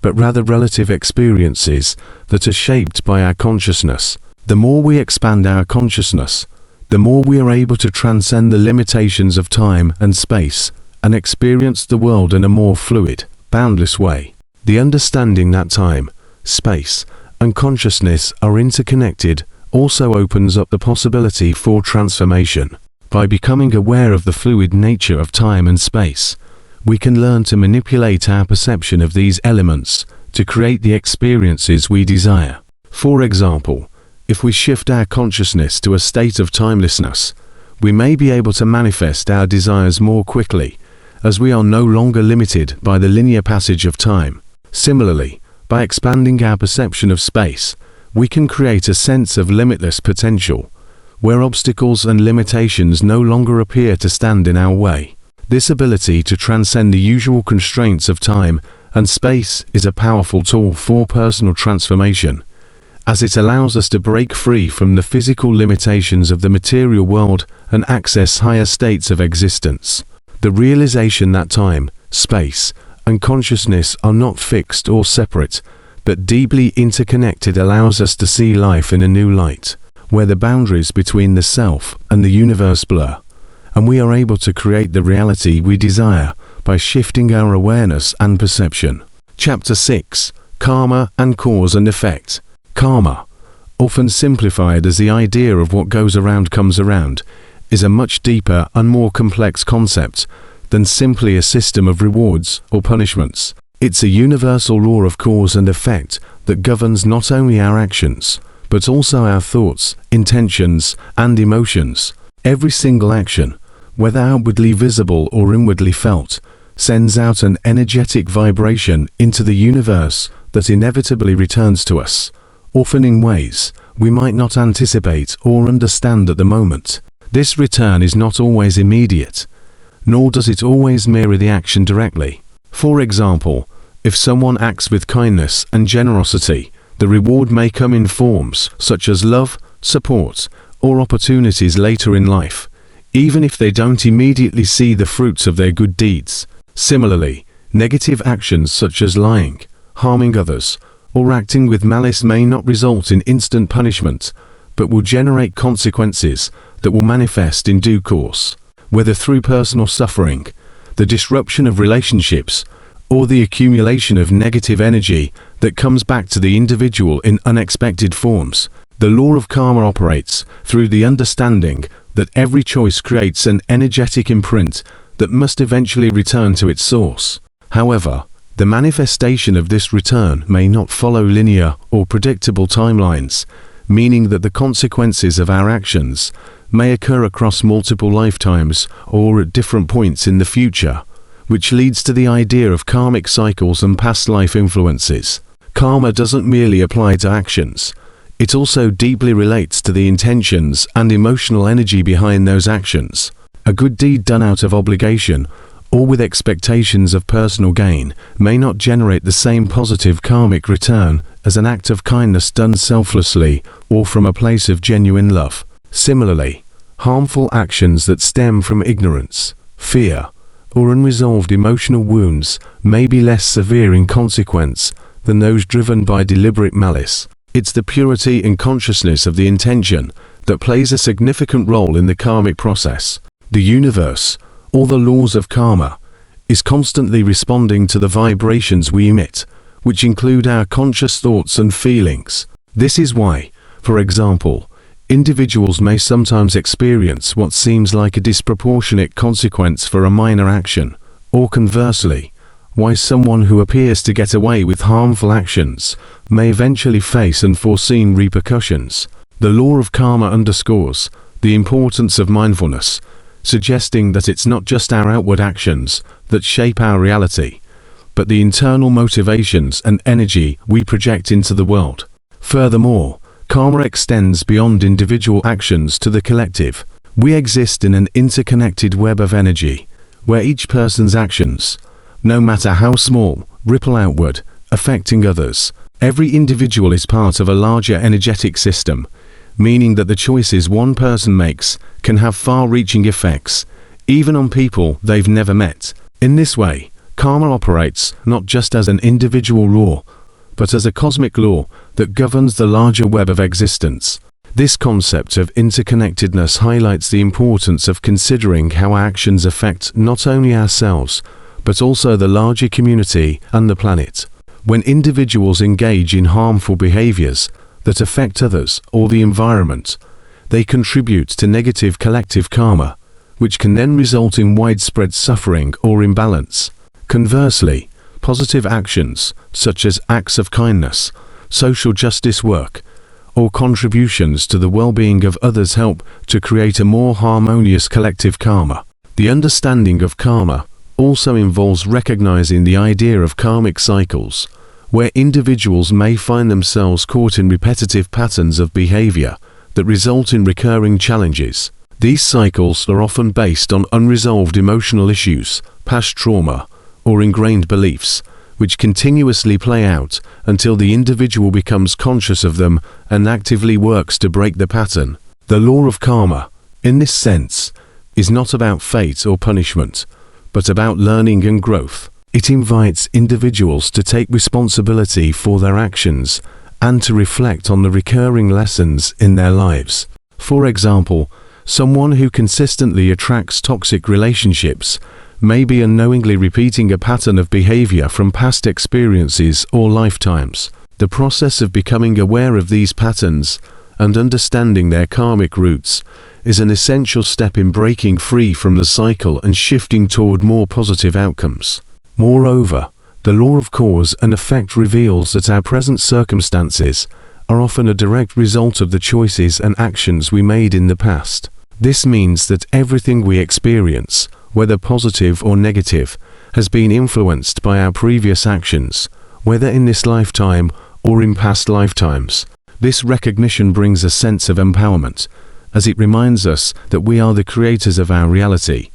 but rather relative experiences that are shaped by our consciousness. The more we expand our consciousness, the more we are able to transcend the limitations of time and space and experience the world in a more fluid, boundless way. The understanding that time, space, and consciousness are interconnected also opens up the possibility for transformation. By becoming aware of the fluid nature of time and space, we can learn to manipulate our perception of these elements to create the experiences we desire. For example, if we shift our consciousness to a state of timelessness, we may be able to manifest our desires more quickly, as we are no longer limited by the linear passage of time. Similarly, by expanding our perception of space, we can create a sense of limitless potential, where obstacles and limitations no longer appear to stand in our way. This ability to transcend the usual constraints of time and space is a powerful tool for personal transformation, as it allows us to break free from the physical limitations of the material world and access higher states of existence. The realization that time, space, and consciousness are not fixed or separate, but deeply interconnected allows us to see life in a new light, where the boundaries between the self and the universe blur, and we are able to create the reality we desire by shifting our awareness and perception. Chapter 6. Karma and Cause and Effect. Karma, often simplified as the idea of what goes around comes around, is a much deeper and more complex concept than simply a system of rewards or punishments. It's a universal law of cause and effect that governs not only our actions, but also our thoughts, intentions, and emotions. Every single action, whether outwardly visible or inwardly felt, sends out an energetic vibration into the universe that inevitably returns to us, often in ways we might not anticipate or understand at the moment. This return is not always immediate, nor does it always mirror the action directly. For example, if someone acts with kindness and generosity, the reward may come in forms such as love, support, or opportunities later in life, even if they don't immediately see the fruits of their good deeds. Similarly, negative actions such as lying, harming others, or acting with malice may not result in instant punishment, but will generate consequences that will manifest in due course, whether through personal suffering, the disruption of relationships, or the accumulation of negative energy that comes back to the individual in unexpected forms. The law of karma operates through the understanding that every choice creates an energetic imprint that must eventually return to its source. However, the manifestation of this return may not follow linear or predictable timelines, meaning that the consequences of our actions may occur across multiple lifetimes or at different points in the future, which leads to the idea of karmic cycles and past life influences. Karma doesn't merely apply to actions, it also deeply relates to the intentions and emotional energy behind those actions. A good deed done out of obligation or with expectations of personal gain may not generate the same positive karmic return as an act of kindness done selflessly or from a place of genuine love. Similarly, harmful actions that stem from ignorance, fear, or unresolved emotional wounds may be less severe in consequence than those driven by deliberate malice. It's the purity and consciousness of the intention that plays a significant role in the karmic process. The universe, or the laws of karma, is constantly responding to the vibrations we emit, which include our conscious thoughts and feelings. This is why, for example, individuals may sometimes experience what seems like a disproportionate consequence for a minor action, or conversely, why someone who appears to get away with harmful actions may eventually face unforeseen repercussions. The law of karma underscores the importance of mindfulness, suggesting that it's not just our outward actions that shape our reality, but the internal motivations and energy we project into the world. Furthermore, karma extends beyond individual actions to the collective. We exist in an interconnected web of energy, where each person's actions, no matter how small, ripple outward, affecting others. Every individual is part of a larger energetic system, meaning that the choices one person makes can have far-reaching effects, even on people they've never met. In this way, karma operates not just as an individual law, but as a cosmic law that governs the larger web of existence. This concept of interconnectedness highlights the importance of considering how our actions affect not only ourselves, but also the larger community and the planet. When individuals engage in harmful behaviors that affect others or the environment, they contribute to negative collective karma, which can then result in widespread suffering or imbalance. Conversely, positive actions, such as acts of kindness, social justice work, or contributions to the well-being of others help to create a more harmonious collective karma. The understanding of karma also involves recognizing the idea of karmic cycles, where individuals may find themselves caught in repetitive patterns of behavior that result in recurring challenges. These cycles are often based on unresolved emotional issues, past trauma, or ingrained beliefs, which continuously play out until the individual becomes conscious of them and actively works to break the pattern. The law of karma, in this sense, is not about fate or punishment, but about learning and growth. It invites individuals to take responsibility for their actions and to reflect on the recurring lessons in their lives. For example, someone who consistently attracts toxic relationships may be unknowingly repeating a pattern of behavior from past experiences or lifetimes. The process of becoming aware of these patterns and understanding their karmic roots is an essential step in breaking free from the cycle and shifting toward more positive outcomes. Moreover, The law of cause and effect reveals that our present circumstances are often a direct result of the choices and actions we made in the past. This means that everything we experience, whether positive or negative, has been influenced by our previous actions, whether in this lifetime or in past lifetimes. This recognition brings a sense of empowerment, as it reminds us that we are the creators of our reality,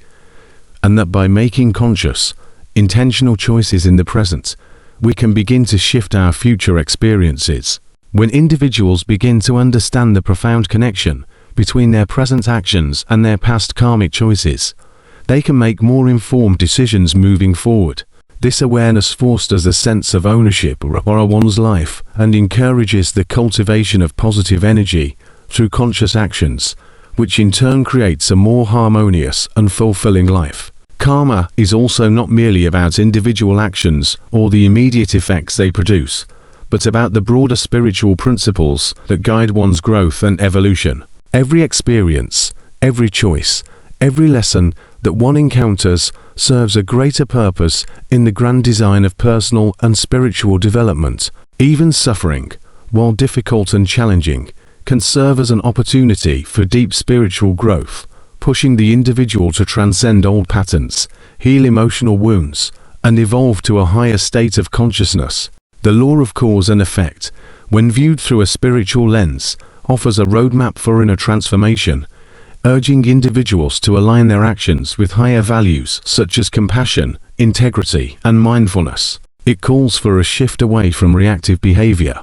and that by making conscious, intentional choices in the present, we can begin to shift our future experiences. When individuals begin to understand the profound connection between their present actions and their past karmic choices, they can make more informed decisions moving forward. This awareness fosters a sense of ownership over one's life and encourages the cultivation of positive energy through conscious actions, which in turn creates a more harmonious and fulfilling life. Karma is also not merely about individual actions or the immediate effects they produce, but about the broader spiritual principles that guide one's growth and evolution. Every experience, every choice, every lesson that one encounters serves a greater purpose in the grand design of personal and spiritual development. Even suffering, while difficult and challenging, can serve as an opportunity for deep spiritual growth, pushing the individual to transcend old patterns, heal emotional wounds, and evolve to a higher state of consciousness. The law of cause and effect, when viewed through a spiritual lens, offers a roadmap for inner transformation, urging individuals to align their actions with higher values such as compassion, integrity, and mindfulness. It calls for a shift away from reactive behavior,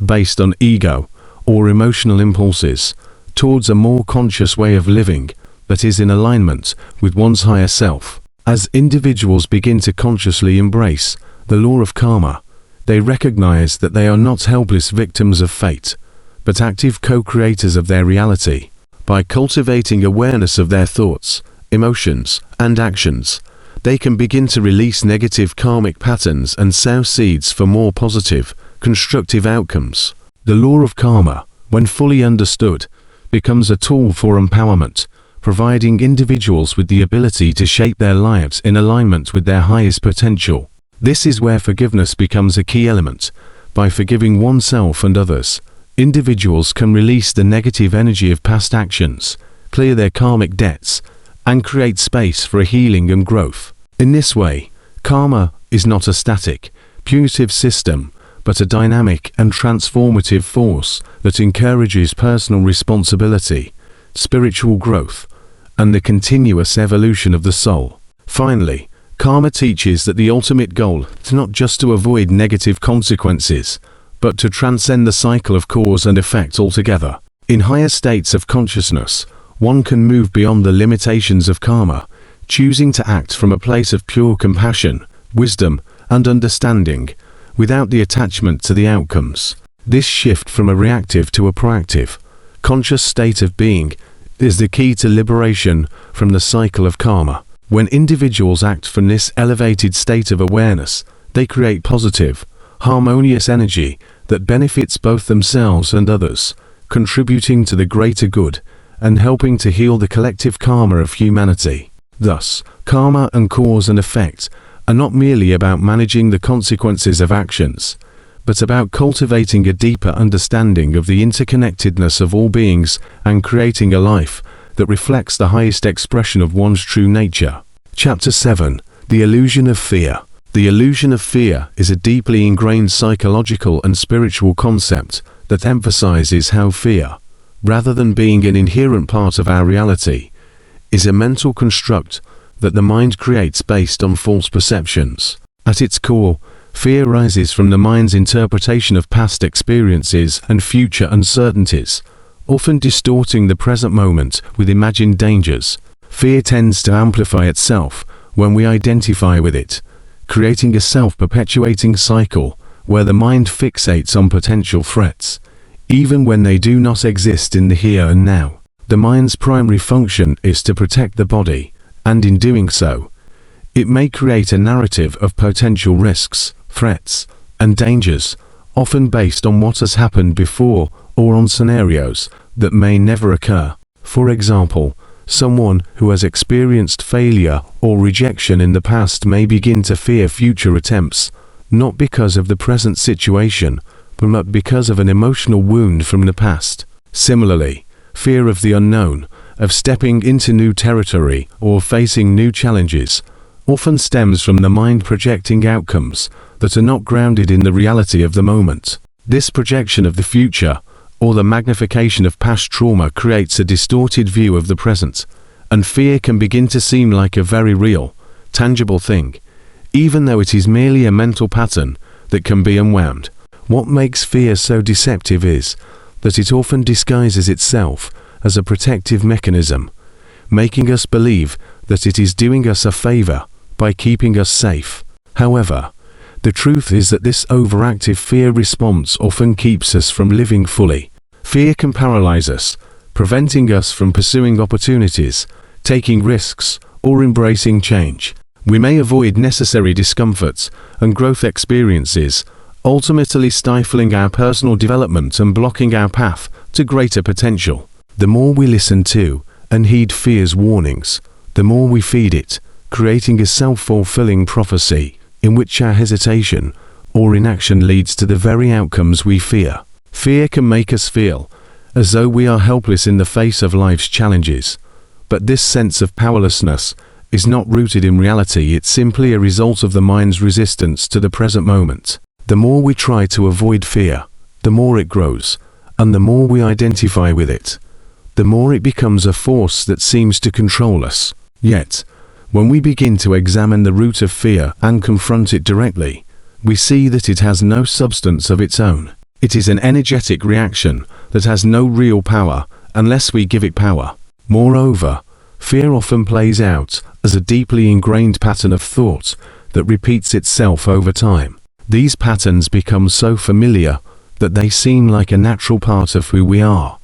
based on ego or emotional impulses, towards a more conscious way of living that is in alignment with one's higher self. As individuals begin to consciously embrace the law of karma, they recognize that they are not helpless victims of fate, but active co-creators of their reality. By cultivating awareness of their thoughts, emotions, and actions, they can begin to release negative karmic patterns and sow seeds for more positive, constructive outcomes. The law of karma, when fully understood, becomes a tool for empowerment, providing individuals with the ability to shape their lives in alignment with their highest potential. This is where forgiveness becomes a key element. By forgiving oneself and others, individuals can release the negative energy of past actions, clear their karmic debts, and create space for healing and growth. In this way, karma is not a static, punitive system, but a dynamic and transformative force that encourages personal responsibility, spiritual growth, and the continuous evolution of the soul. Finally, karma teaches that the ultimate goal is not just to avoid negative consequences, but to transcend the cycle of cause and effect altogether. In higher states of consciousness, one can move beyond the limitations of karma, choosing to act from a place of pure compassion, wisdom, and understanding, without the attachment to the outcomes. This shift from a reactive to a proactive, conscious state of being is the key to liberation from the cycle of karma. When individuals act from this elevated state of awareness, they create positive, harmonious energy that benefits both themselves and others, contributing to the greater good and helping to heal the collective karma of humanity. Thus, karma and cause and effect are not merely about managing the consequences of actions, but about cultivating a deeper understanding of the interconnectedness of all beings and creating a life that reflects the highest expression of one's true nature. Chapter 7. The Illusion of Fear. The illusion of fear is a deeply ingrained psychological and spiritual concept that emphasizes how fear, rather than being an inherent part of our reality, is a mental construct that the mind creates based on false perceptions. At its core, fear arises from the mind's interpretation of past experiences and future uncertainties, often distorting the present moment with imagined dangers. Fear tends to amplify itself when we identify with it, creating a self-perpetuating cycle where the mind fixates on potential threats, even when they do not exist in the here and now. The mind's primary function is to protect the body, and in doing so, it may create a narrative of potential risks, threats, and dangers, often based on what has happened before or on scenarios that may never occur. For example, someone who has experienced failure or rejection in the past may begin to fear future attempts, not because of the present situation, but because of an emotional wound from the past. Similarly, fear of the unknown, of stepping into new territory or facing new challenges, often stems from the mind projecting outcomes that are not grounded in the reality of the moment. This projection of the future, or the magnification of past trauma, creates a distorted view of the present, and fear can begin to seem like a very real, tangible thing, even though it is merely a mental pattern that can be unwound. What makes fear so deceptive is that it often disguises itself as a protective mechanism, making us believe that it is doing us a favor by keeping us safe. However, the truth is that this overactive fear response often keeps us from living fully. Fear can paralyze us, preventing us from pursuing opportunities, taking risks, or embracing change. We may avoid necessary discomforts and growth experiences, ultimately stifling our personal development and blocking our path to greater potential. The more we listen to and heed fear's warnings, the more we feed it, creating a self-fulfilling prophecy in which our hesitation or inaction leads to the very outcomes we fear. Fear can make us feel as though we are helpless in the face of life's challenges, but this sense of powerlessness is not rooted in reality. It's simply a result of the mind's resistance to the present moment. The more we try to avoid fear, the more it grows, and the more we identify with it, the more it becomes a force that seems to control us. Yet, when we begin to examine the root of fear and confront it directly, we see that it has no substance of its own. It is an energetic reaction that has no real power unless we give it power. Moreover, fear often plays out as a deeply ingrained pattern of thought that repeats itself over time. These patterns become so familiar that they seem like a natural part of who we are,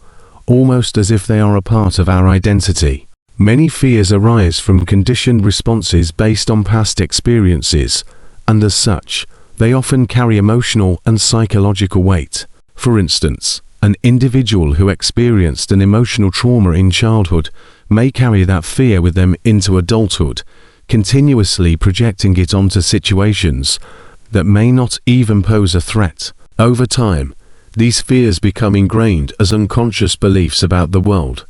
almost as if they are a part of our identity. Many fears arise from conditioned responses based on past experiences, and as such, they often carry emotional and psychological weight. For instance, an individual who experienced an emotional trauma in childhood may carry that fear with them into adulthood, continuously projecting it onto situations that may not even pose a threat. Over time, these fears become ingrained as unconscious beliefs about the world,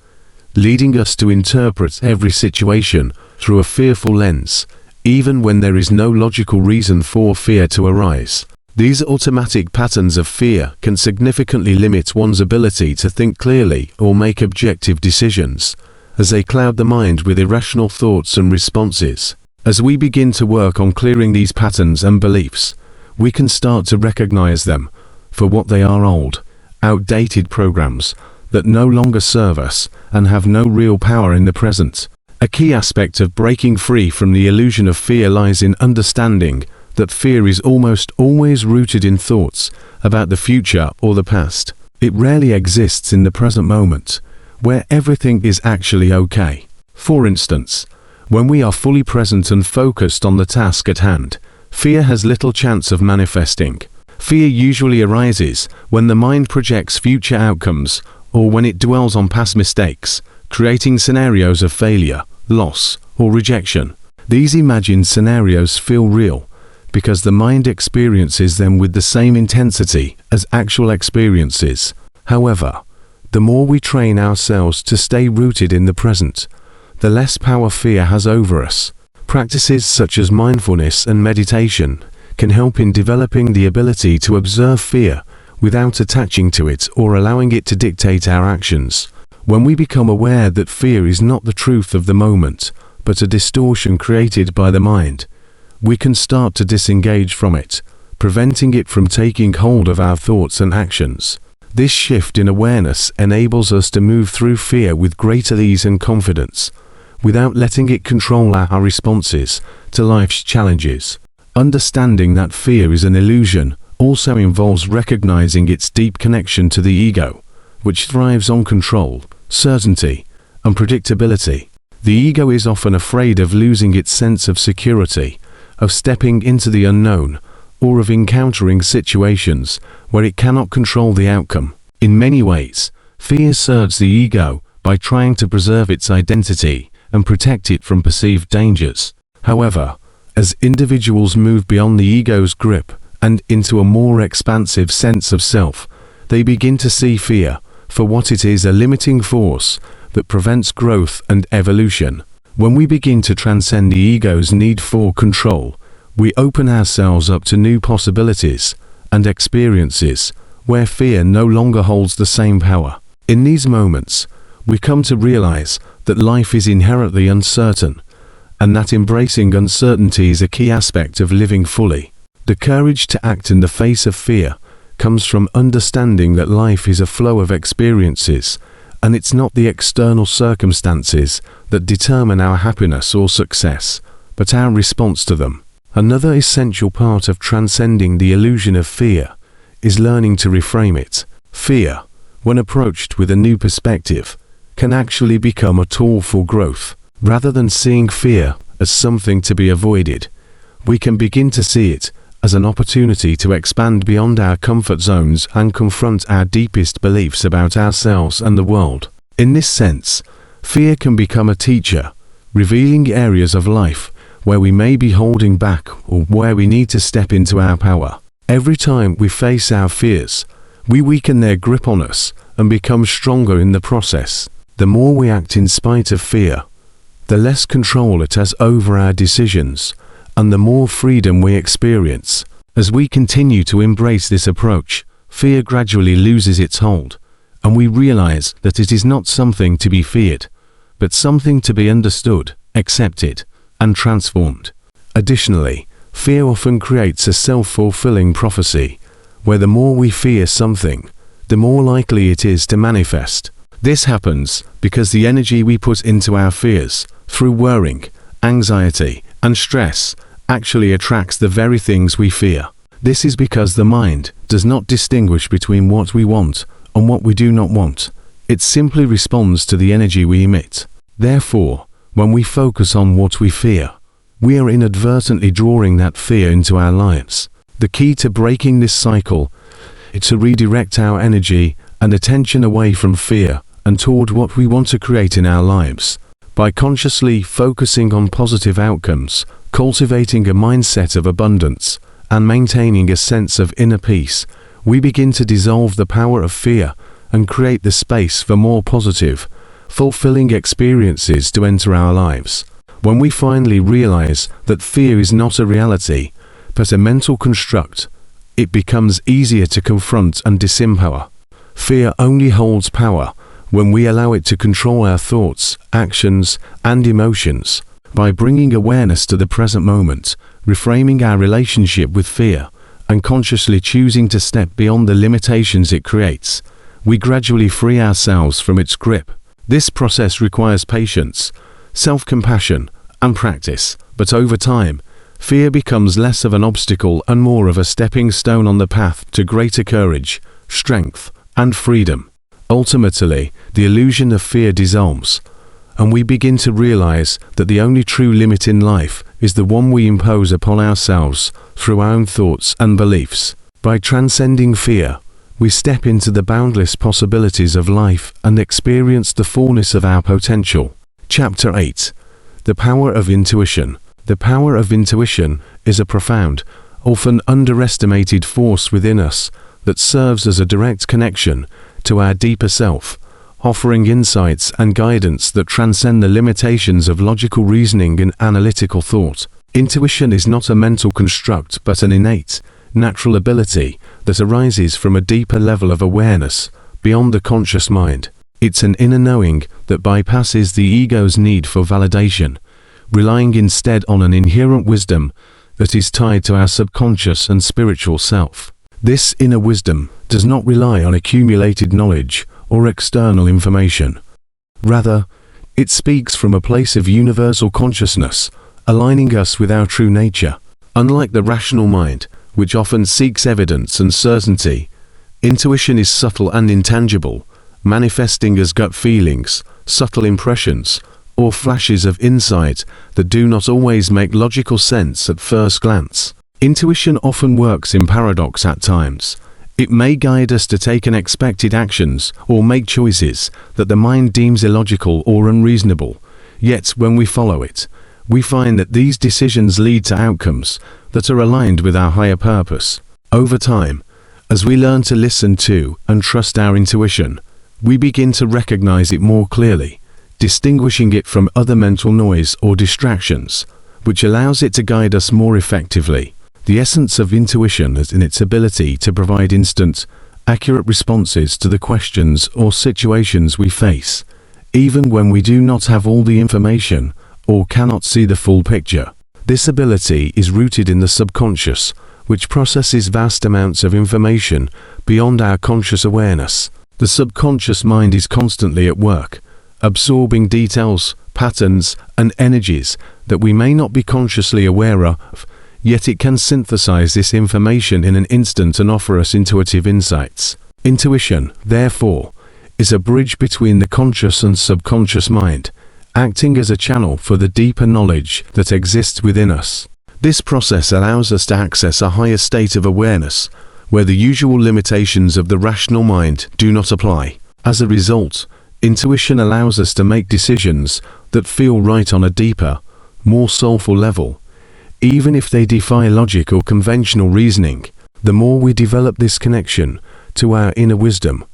leading us to interpret every situation through a fearful lens, even when there is no logical reason for fear to arise. These automatic patterns of fear can significantly limit one's ability to think clearly or make objective decisions, as they cloud the mind with irrational thoughts and responses. As we begin to work on clearing these patterns and beliefs, we can start to recognize them for what they are: old, outdated programs that no longer serve us and have no real power in the present. A key aspect of breaking free from the illusion of fear lies in understanding that fear is almost always rooted in thoughts about the future or the past. It rarely exists in the present moment, where everything is actually okay. For instance, when we are fully present and focused on the task at hand, fear has little chance of manifesting. Fear usually arises when the mind projects future outcomes or when it dwells on past mistakes, creating scenarios of failure, loss, or rejection. These imagined scenarios feel real because the mind experiences them with the same intensity as actual experiences. However, the more we train ourselves to stay rooted in the present, the less power fear has over us. Practices such as mindfulness and meditation can help in developing the ability to observe fear without attaching to it or allowing it to dictate our actions. When we become aware that fear is not the truth of the moment, but a distortion created by the mind, we can start to disengage from it, preventing it from taking hold of our thoughts and actions. This shift in awareness enables us to move through fear with greater ease and confidence, without letting it control our responses to life's challenges. Understanding that fear is an illusion also involves recognizing its deep connection to the ego, which thrives on control, certainty, and predictability. The ego is often afraid of losing its sense of security, of stepping into the unknown, or of encountering situations where it cannot control the outcome. In many ways, fear serves the ego by trying to preserve its identity and protect it from perceived dangers. However, as individuals move beyond the ego's grip and into a more expansive sense of self. They begin to see fear for what it is, a limiting force that prevents growth and evolution. When we begin to transcend the ego's need for control, we open ourselves up to new possibilities and experiences where fear no longer holds the same power. In these moments, we come to realize that life is inherently uncertain, and that embracing uncertainty is a key aspect of living fully. The courage to act in the face of fear comes from understanding that life is a flow of experiences, and it's not the external circumstances that determine our happiness or success, but our response to them. Another essential part of transcending the illusion of fear is learning to reframe it. Fear, when approached with a new perspective, can actually become a tool for growth. Rather than seeing fear as something to be avoided, we can begin to see it as an opportunity to expand beyond our comfort zones and confront our deepest beliefs about ourselves and the world. In this sense, fear can become a teacher, revealing areas of life where we may be holding back or where we need to step into our power. Every time we face our fears, we weaken their grip on us and become stronger in the process. The more we act in spite of fear, the less control it has over our decisions, and the more freedom we experience. As we continue to embrace this approach, fear gradually loses its hold, and we realize that it is not something to be feared, but something to be understood, accepted, and transformed. Additionally, fear often creates a self-fulfilling prophecy, where the more we fear something, the more likely it is to manifest. This happens because the energy we put into our fears, through worrying, anxiety, and stress, actually attracts the very things we fear. This is because the mind does not distinguish between what we want and what we do not want. It simply responds to the energy we emit. Therefore, when we focus on what we fear, we are inadvertently drawing that fear into our lives. The key to breaking this cycle is to redirect our energy and attention away from fear and toward what we want to create in our lives. By consciously focusing on positive outcomes, cultivating a mindset of abundance, and maintaining a sense of inner peace, we begin to dissolve the power of fear and create the space for more positive, fulfilling experiences to enter our lives. When we finally realize that fear is not a reality, but a mental construct, it becomes easier to confront and disempower. Fear only holds power when we allow it to control our thoughts, actions, and emotions. By bringing awareness to the present moment, reframing our relationship with fear, and consciously choosing to step beyond the limitations it creates, we gradually free ourselves from its grip. This process requires patience, self-compassion, and practice, but over time, fear becomes less of an obstacle and more of a stepping stone on the path to greater courage, strength, and freedom. Ultimately, the illusion of fear dissolves, and we begin to realize that the only true limit in life is the one we impose upon ourselves through our own thoughts and beliefs. By transcending fear, we step into the boundless possibilities of life and experience the fullness of our potential. Chapter 8. The Power of Intuition. The power of intuition is a profound, often underestimated force within us that serves as a direct connection to our deeper self, offering insights and guidance that transcend the limitations of logical reasoning and analytical thought. Intuition is not a mental construct but an innate, natural ability that arises from a deeper level of awareness beyond the conscious mind. It's an inner knowing that bypasses the ego's need for validation, relying instead on an inherent wisdom that is tied to our subconscious and spiritual self. This inner wisdom does not rely on accumulated knowledge or external information. Rather, it speaks from a place of universal consciousness, aligning us with our true nature. Unlike the rational mind, which often seeks evidence and certainty, intuition is subtle and intangible, manifesting as gut feelings, subtle impressions, or flashes of insight that do not always make logical sense at first glance. Intuition often works in paradox at times. It may guide us to take unexpected actions or make choices that the mind deems illogical or unreasonable. Yet, when we follow it, we find that these decisions lead to outcomes that are aligned with our higher purpose. Over time, as we learn to listen to and trust our intuition, we begin to recognize it more clearly, distinguishing it from other mental noise or distractions, which allows it to guide us more effectively. The essence of intuition is in its ability to provide instant, accurate responses to the questions or situations we face, even when we do not have all the information or cannot see the full picture. This ability is rooted in the subconscious, which processes vast amounts of information beyond our conscious awareness. The subconscious mind is constantly at work, absorbing details, patterns, and energies that we may not be consciously aware of, yet it can synthesize this information in an instant and offer us intuitive insights. Intuition, therefore, is a bridge between the conscious and subconscious mind, acting as a channel for the deeper knowledge that exists within us. This process allows us to access a higher state of awareness, where the usual limitations of the rational mind do not apply. As a result, intuition allows us to make decisions that feel right on a deeper, more soulful level, even if they defy logic or conventional reasoning. The more we develop this connection to our inner wisdom,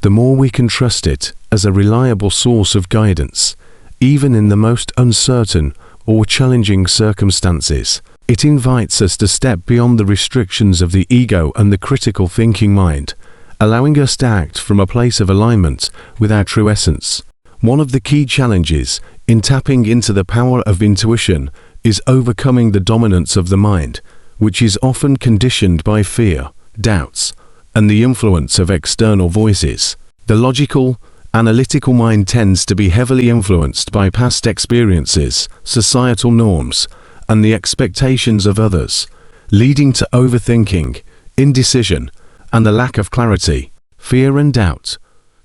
the more we can trust it as a reliable source of guidance, even in the most uncertain or challenging circumstances. It invites us to step beyond the restrictions of the ego and the critical thinking mind, allowing us to act from a place of alignment with our true essence. One of the key challenges in tapping into the power of intuition is overcoming the dominance of the mind, which is often conditioned by fear, doubts, and the influence of external voices. The logical, analytical mind tends to be heavily influenced by past experiences, societal norms, and the expectations of others, leading to overthinking, indecision, and a lack of clarity. Fear and doubt,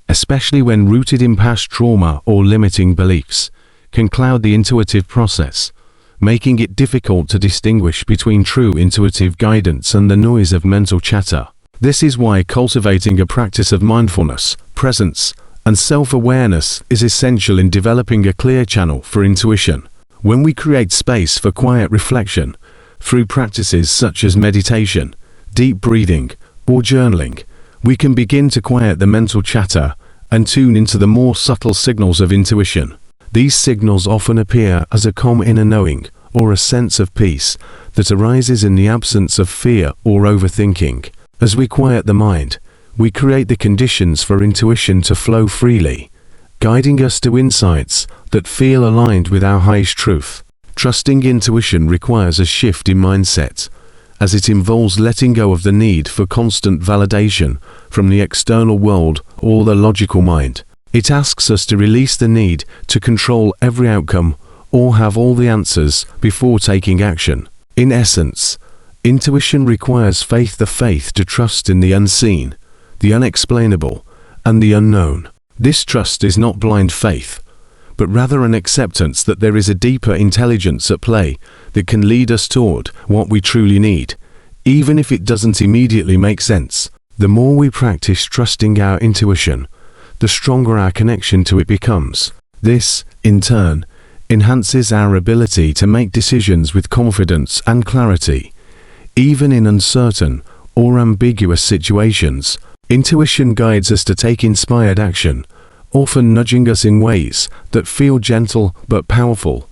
especially when rooted in past trauma or limiting beliefs, can cloud the intuitive process, making it difficult to distinguish between true intuitive guidance and the noise of mental chatter. This is why cultivating a practice of mindfulness, presence, and self-awareness is essential in developing a clear channel for intuition. When we create space for quiet reflection, through practices such as meditation, deep breathing, or journaling, we can begin to quiet the mental chatter and tune into the more subtle signals of intuition. These signals often appear as a calm inner knowing or a sense of peace that arises in the absence of fear or overthinking. As we quiet the mind, we create the conditions for intuition to flow freely, guiding us to insights that feel aligned with our highest truth. Trusting intuition requires a shift in mindset, as it involves letting go of the need for constant validation from the external world or the logical mind. It asks us to release the need to control every outcome or have all the answers before taking action. In essence, intuition requires the faith to trust in the unseen, the unexplainable, and the unknown. This trust is not blind faith, but rather an acceptance that there is a deeper intelligence at play that can lead us toward what we truly need, even if it doesn't immediately make sense. The more we practice trusting our intuition, the stronger our connection to it becomes. This, in turn, enhances our ability to make decisions with confidence and clarity, even in uncertain or ambiguous situations. Intuition guides us to take inspired action, often nudging us in ways that feel gentle but powerful,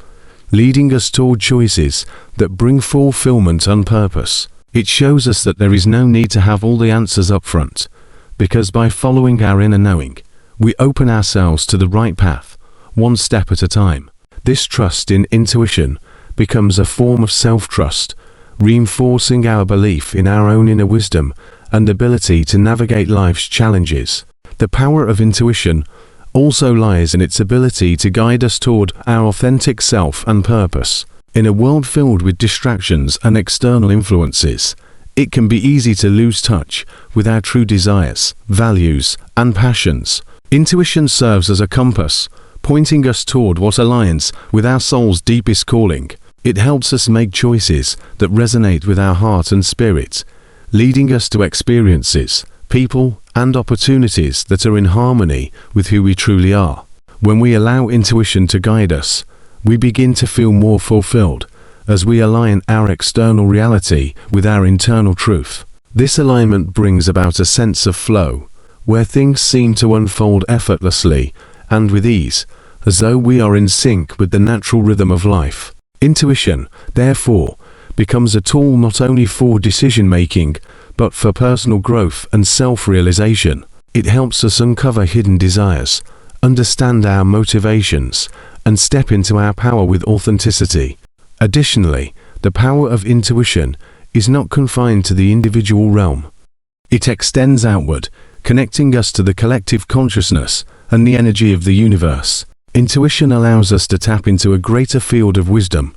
leading us toward choices that bring fulfillment and purpose. It shows us that there is no need to have all the answers up front, because by following our inner knowing, we open ourselves to the right path, one step at a time. This trust in intuition becomes a form of self-trust, reinforcing our belief in our own inner wisdom and ability to navigate life's challenges. The power of intuition also lies in its ability to guide us toward our authentic self and purpose. In a world filled with distractions and external influences, it can be easy to lose touch with our true desires, values, and passions. Intuition serves as a compass, pointing us toward what aligns with our soul's deepest calling. It helps us make choices that resonate with our heart and spirit, leading us to experiences, people, and opportunities that are in harmony with who we truly are. When we allow intuition to guide us, we begin to feel more fulfilled as we align our external reality with our internal truth. This alignment brings about a sense of flow, where things seem to unfold effortlessly and with ease, as though we are in sync with the natural rhythm of life. Intuition, therefore, becomes a tool not only for decision-making, but for personal growth and self-realization. It helps us uncover hidden desires, understand our motivations, and step into our power with authenticity. Additionally, the power of intuition is not confined to the individual realm. It extends outward, connecting us to the collective consciousness and the energy of the universe. Intuition allows us to tap into a greater field of wisdom,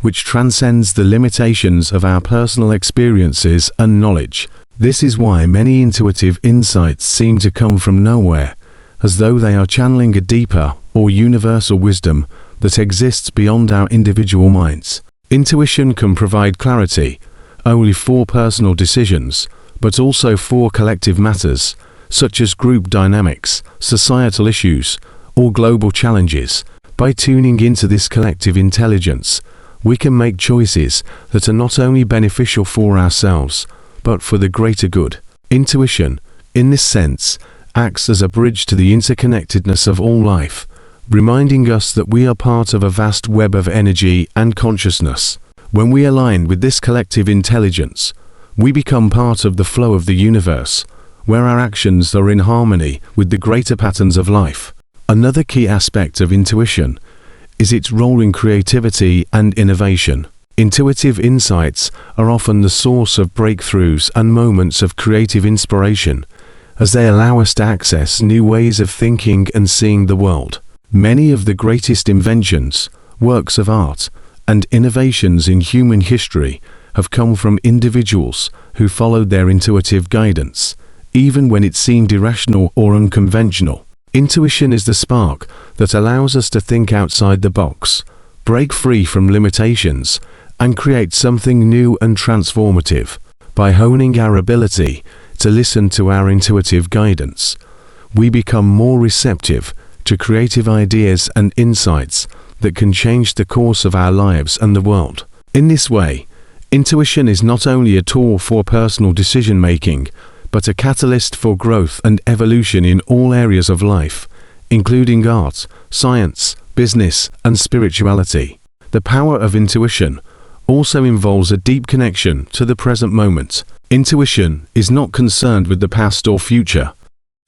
which transcends the limitations of our personal experiences and knowledge. This is why many intuitive insights seem to come from nowhere, as though they are channeling a deeper or universal wisdom that exists beyond our individual minds. Intuition can provide clarity, only for personal decisions, but also for collective matters, such as group dynamics, societal issues, or global challenges. By tuning into this collective intelligence, we can make choices that are not only beneficial for ourselves, but for the greater good. Intuition, in this sense, acts as a bridge to the interconnectedness of all life, reminding us that we are part of a vast web of energy and consciousness. When we align with this collective intelligence, we become part of the flow of the universe, where our actions are in harmony with the greater patterns of life. Another key aspect of intuition is its role in creativity and innovation. Intuitive insights are often the source of breakthroughs and moments of creative inspiration, as they allow us to access new ways of thinking and seeing the world. Many of the greatest inventions, works of art, and innovations in human history have come from individuals who followed their intuitive guidance, even when it seemed irrational or unconventional. Intuition is the spark that allows us to think outside the box, break free from limitations, and create something new and transformative. By honing our ability to listen to our intuitive guidance, we become more receptive to creative ideas and insights that can change the course of our lives and the world. In this way, intuition is not only a tool for personal decision-making, but a catalyst for growth and evolution in all areas of life, including art, science, business, and spirituality. The power of intuition also involves a deep connection to the present moment. Intuition is not concerned with the past or future.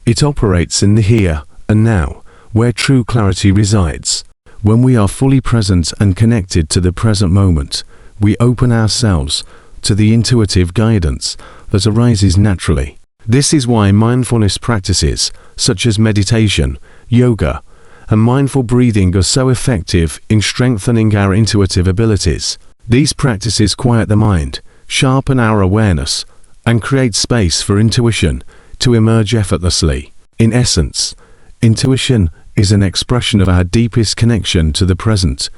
It operates in the here and now, where true clarity resides. When we are fully present and connected to the present moment, we open ourselves to the intuitive guidance that arises naturally. This is why mindfulness practices, such as meditation, yoga, and mindful breathing are so effective in strengthening our intuitive abilities. These practices quiet the mind, sharpen our awareness, and create space for intuition to emerge effortlessly. In essence, intuition is an expression of our deepest connection to the present,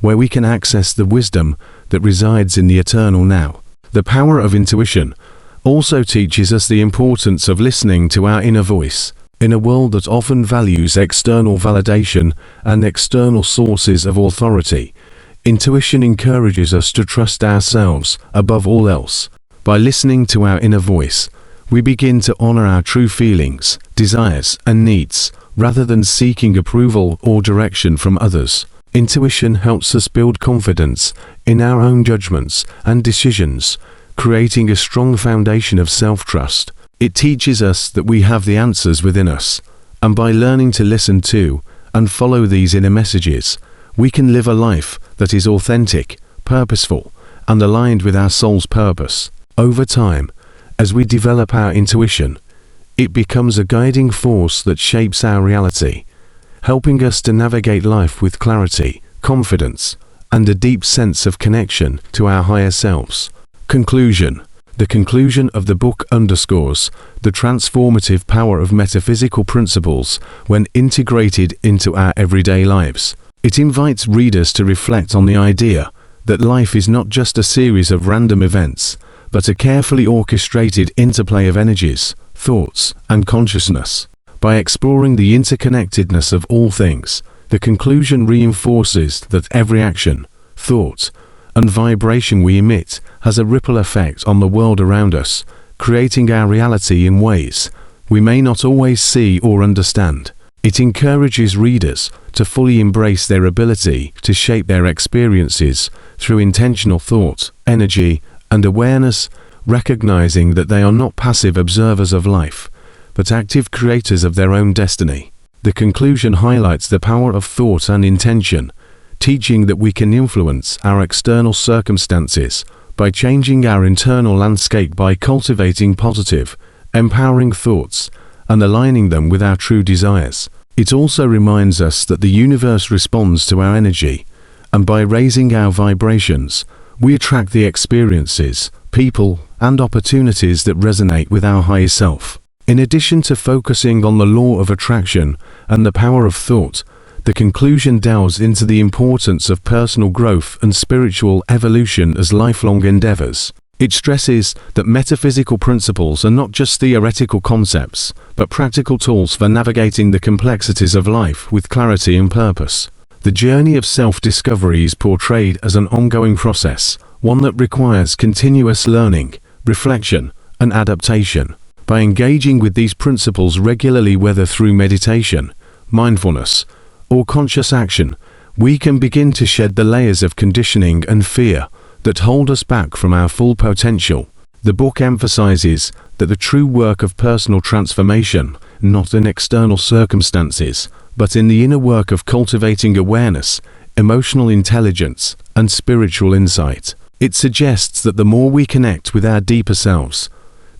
where we can access the wisdom that resides in the eternal now. The power of intuition also teaches us the importance of listening to our inner voice. In a world that often values external validation and external sources of authority, intuition encourages us to trust ourselves above all else. By listening to our inner voice, we begin to honor our true feelings, desires, and needs, rather than seeking approval or direction from others. Intuition helps us build confidence in our own judgments and decisions, creating a strong foundation of self-trust. It teaches us that we have the answers within us, and by learning to listen to and follow these inner messages, we can live a life that is authentic, purposeful, and aligned with our soul's purpose. Over time, as we develop our intuition, it becomes a guiding force that shapes our reality, helping us to navigate life with clarity, confidence, and a deep sense of connection to our higher selves. Conclusion. The conclusion of the book underscores the transformative power of metaphysical principles when integrated into our everyday lives. It invites readers to reflect on the idea that life is not just a series of random events, but a carefully orchestrated interplay of energies, thoughts, and consciousness. By exploring the interconnectedness of all things, the conclusion reinforces that every action, thought, and vibration we emit has a ripple effect on the world around us, creating our reality in ways we may not always see or understand. It encourages readers to fully embrace their ability to shape their experiences through intentional thought, energy, and awareness, recognizing that they are not passive observers of life, but active creators of their own destiny. The conclusion highlights the power of thought and intention, teaching that we can influence our external circumstances by changing our internal landscape by cultivating positive, empowering thoughts and aligning them with our true desires. It also reminds us that the universe responds to our energy, and by raising our vibrations, we attract the experiences, people, and opportunities that resonate with our higher self. In addition to focusing on the law of attraction and the power of thought, the conclusion delves into the importance of personal growth and spiritual evolution as lifelong endeavors. It stresses that metaphysical principles are not just theoretical concepts, but practical tools for navigating the complexities of life with clarity and purpose. The journey of self-discovery is portrayed as an ongoing process, one that requires continuous learning, reflection, and adaptation. By engaging with these principles regularly, whether through meditation, mindfulness, or conscious action, we can begin to shed the layers of conditioning and fear that hold us back from our full potential. The book emphasizes that the true work of personal transformation, not in external circumstances, but in the inner work of cultivating awareness, emotional intelligence, and spiritual insight. It suggests that the more we connect with our deeper selves,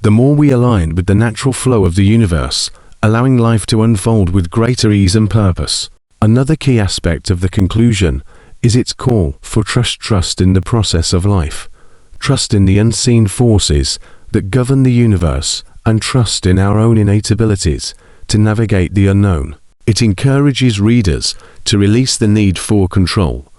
the more we align with the natural flow of the universe, allowing life to unfold with greater ease and purpose. Another key aspect of the conclusion is its call for trust in the process of life. Trust in the unseen forces that govern the universe, and trust in our own innate abilities to navigate the unknown. It encourages readers to release the need for control,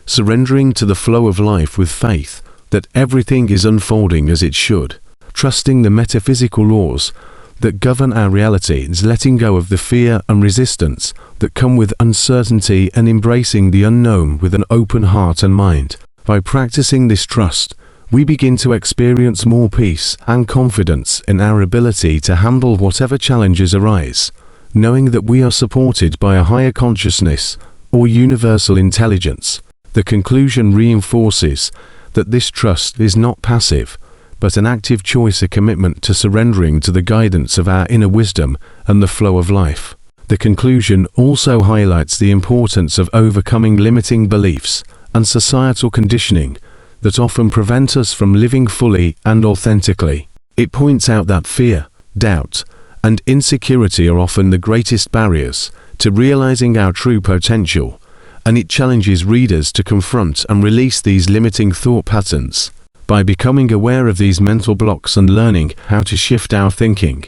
surrendering to the flow of life with faith that everything is unfolding as it should. Trusting the metaphysical laws that govern our reality is letting go of the fear and resistance that come with uncertainty and embracing the unknown with an open heart and mind. By practicing this trust, we begin to experience more peace and confidence in our ability to handle whatever challenges arise, knowing that we are supported by a higher consciousness or universal intelligence. The conclusion reinforces that this trust is not passive, but an active choice, a commitment to surrendering to the guidance of our inner wisdom and the flow of life. The conclusion also highlights the importance of overcoming limiting beliefs and societal conditioning that often prevent us from living fully and authentically. It points out that fear, doubt, and insecurity are often the greatest barriers to realizing our true potential, and it challenges readers to confront and release these limiting thought patterns. By becoming aware of these mental blocks and learning how to shift our thinking,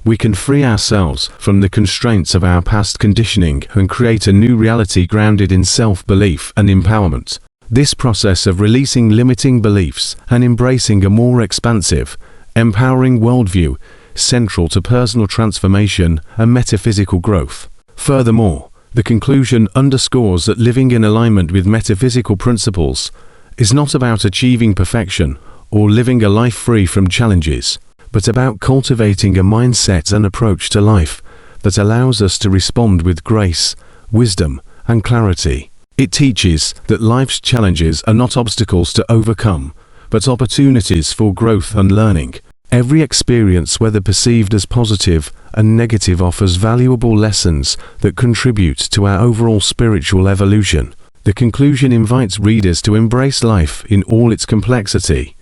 we can free ourselves from the constraints of our past conditioning and create a new reality grounded in self-belief and empowerment. This process of releasing limiting beliefs and embracing a more expansive, empowering worldview is central to personal transformation and metaphysical growth. Furthermore, the conclusion underscores that living in alignment with metaphysical principles is not about achieving perfection or living a life free from challenges, but about cultivating a mindset and approach to life that allows us to respond with grace, wisdom, and clarity. It teaches that life's challenges are not obstacles to overcome, but opportunities for growth and learning. Every experience, whether perceived as positive and negative, offers valuable lessons that contribute to our overall spiritual evolution. The conclusion invites readers to embrace life in all its complexity,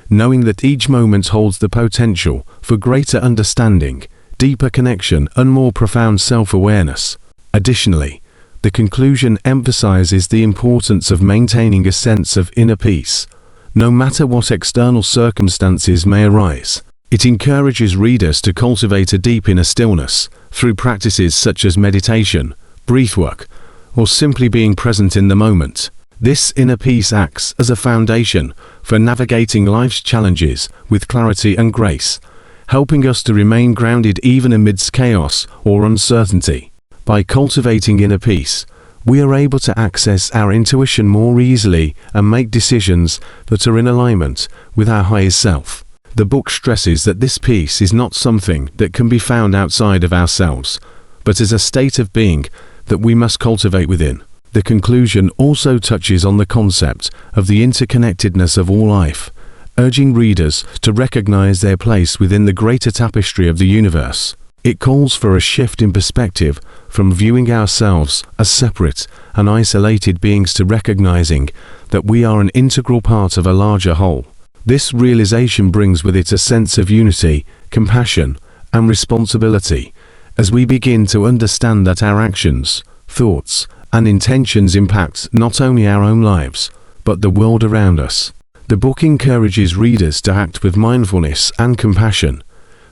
knowing that each moment holds the potential for greater understanding, deeper connection, and more profound self-awareness. Additionally, the conclusion emphasizes the importance of maintaining a sense of inner peace, no matter what external circumstances may arise. It encourages readers to cultivate a deep inner stillness through practices such as meditation, breathwork, or simply being present in the moment. This inner peace acts as a foundation for navigating life's challenges with clarity and grace, helping us to remain grounded even amidst chaos or uncertainty. By cultivating inner peace, we are able to access our intuition more easily and make decisions that are in alignment with our higher self. The book stresses that this peace is not something that can be found outside of ourselves, but is a state of being that we must cultivate within. The conclusion also touches on the concept of the interconnectedness of all life, urging readers to recognize their place within the greater tapestry of the universe. It calls for a shift in perspective from viewing ourselves as separate and isolated beings to recognizing that we are an integral part of a larger whole. This realization brings with it a sense of unity, compassion, and responsibility as we begin to understand that our actions, thoughts, and intentions impact not only our own lives, but the world around us. The book encourages readers to act with mindfulness and compassion,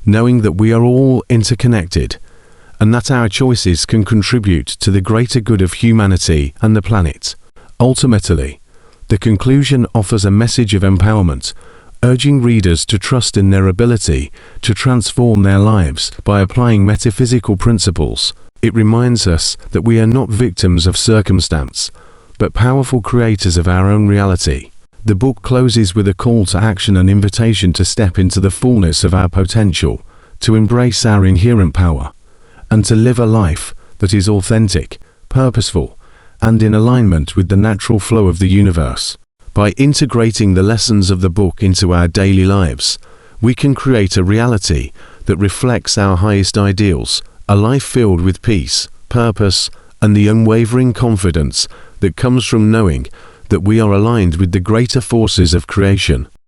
knowing that we are all interconnected, and that our choices can contribute to the greater good of humanity and the planet. Ultimately, the conclusion offers a message of empowerment, urging readers to trust in their ability to transform their lives by applying metaphysical principles. It reminds us that we are not victims of circumstance, but powerful creators of our own reality. The book closes with a call to action and invitation to step into the fullness of our potential, to embrace our inherent power, and to live a life that is authentic, purposeful, and in alignment with the natural flow of the universe. By integrating the lessons of the book into our daily lives, we can create a reality that reflects our highest ideals, a life filled with peace, purpose, and the unwavering confidence that comes from knowing that we are aligned with the greater forces of creation.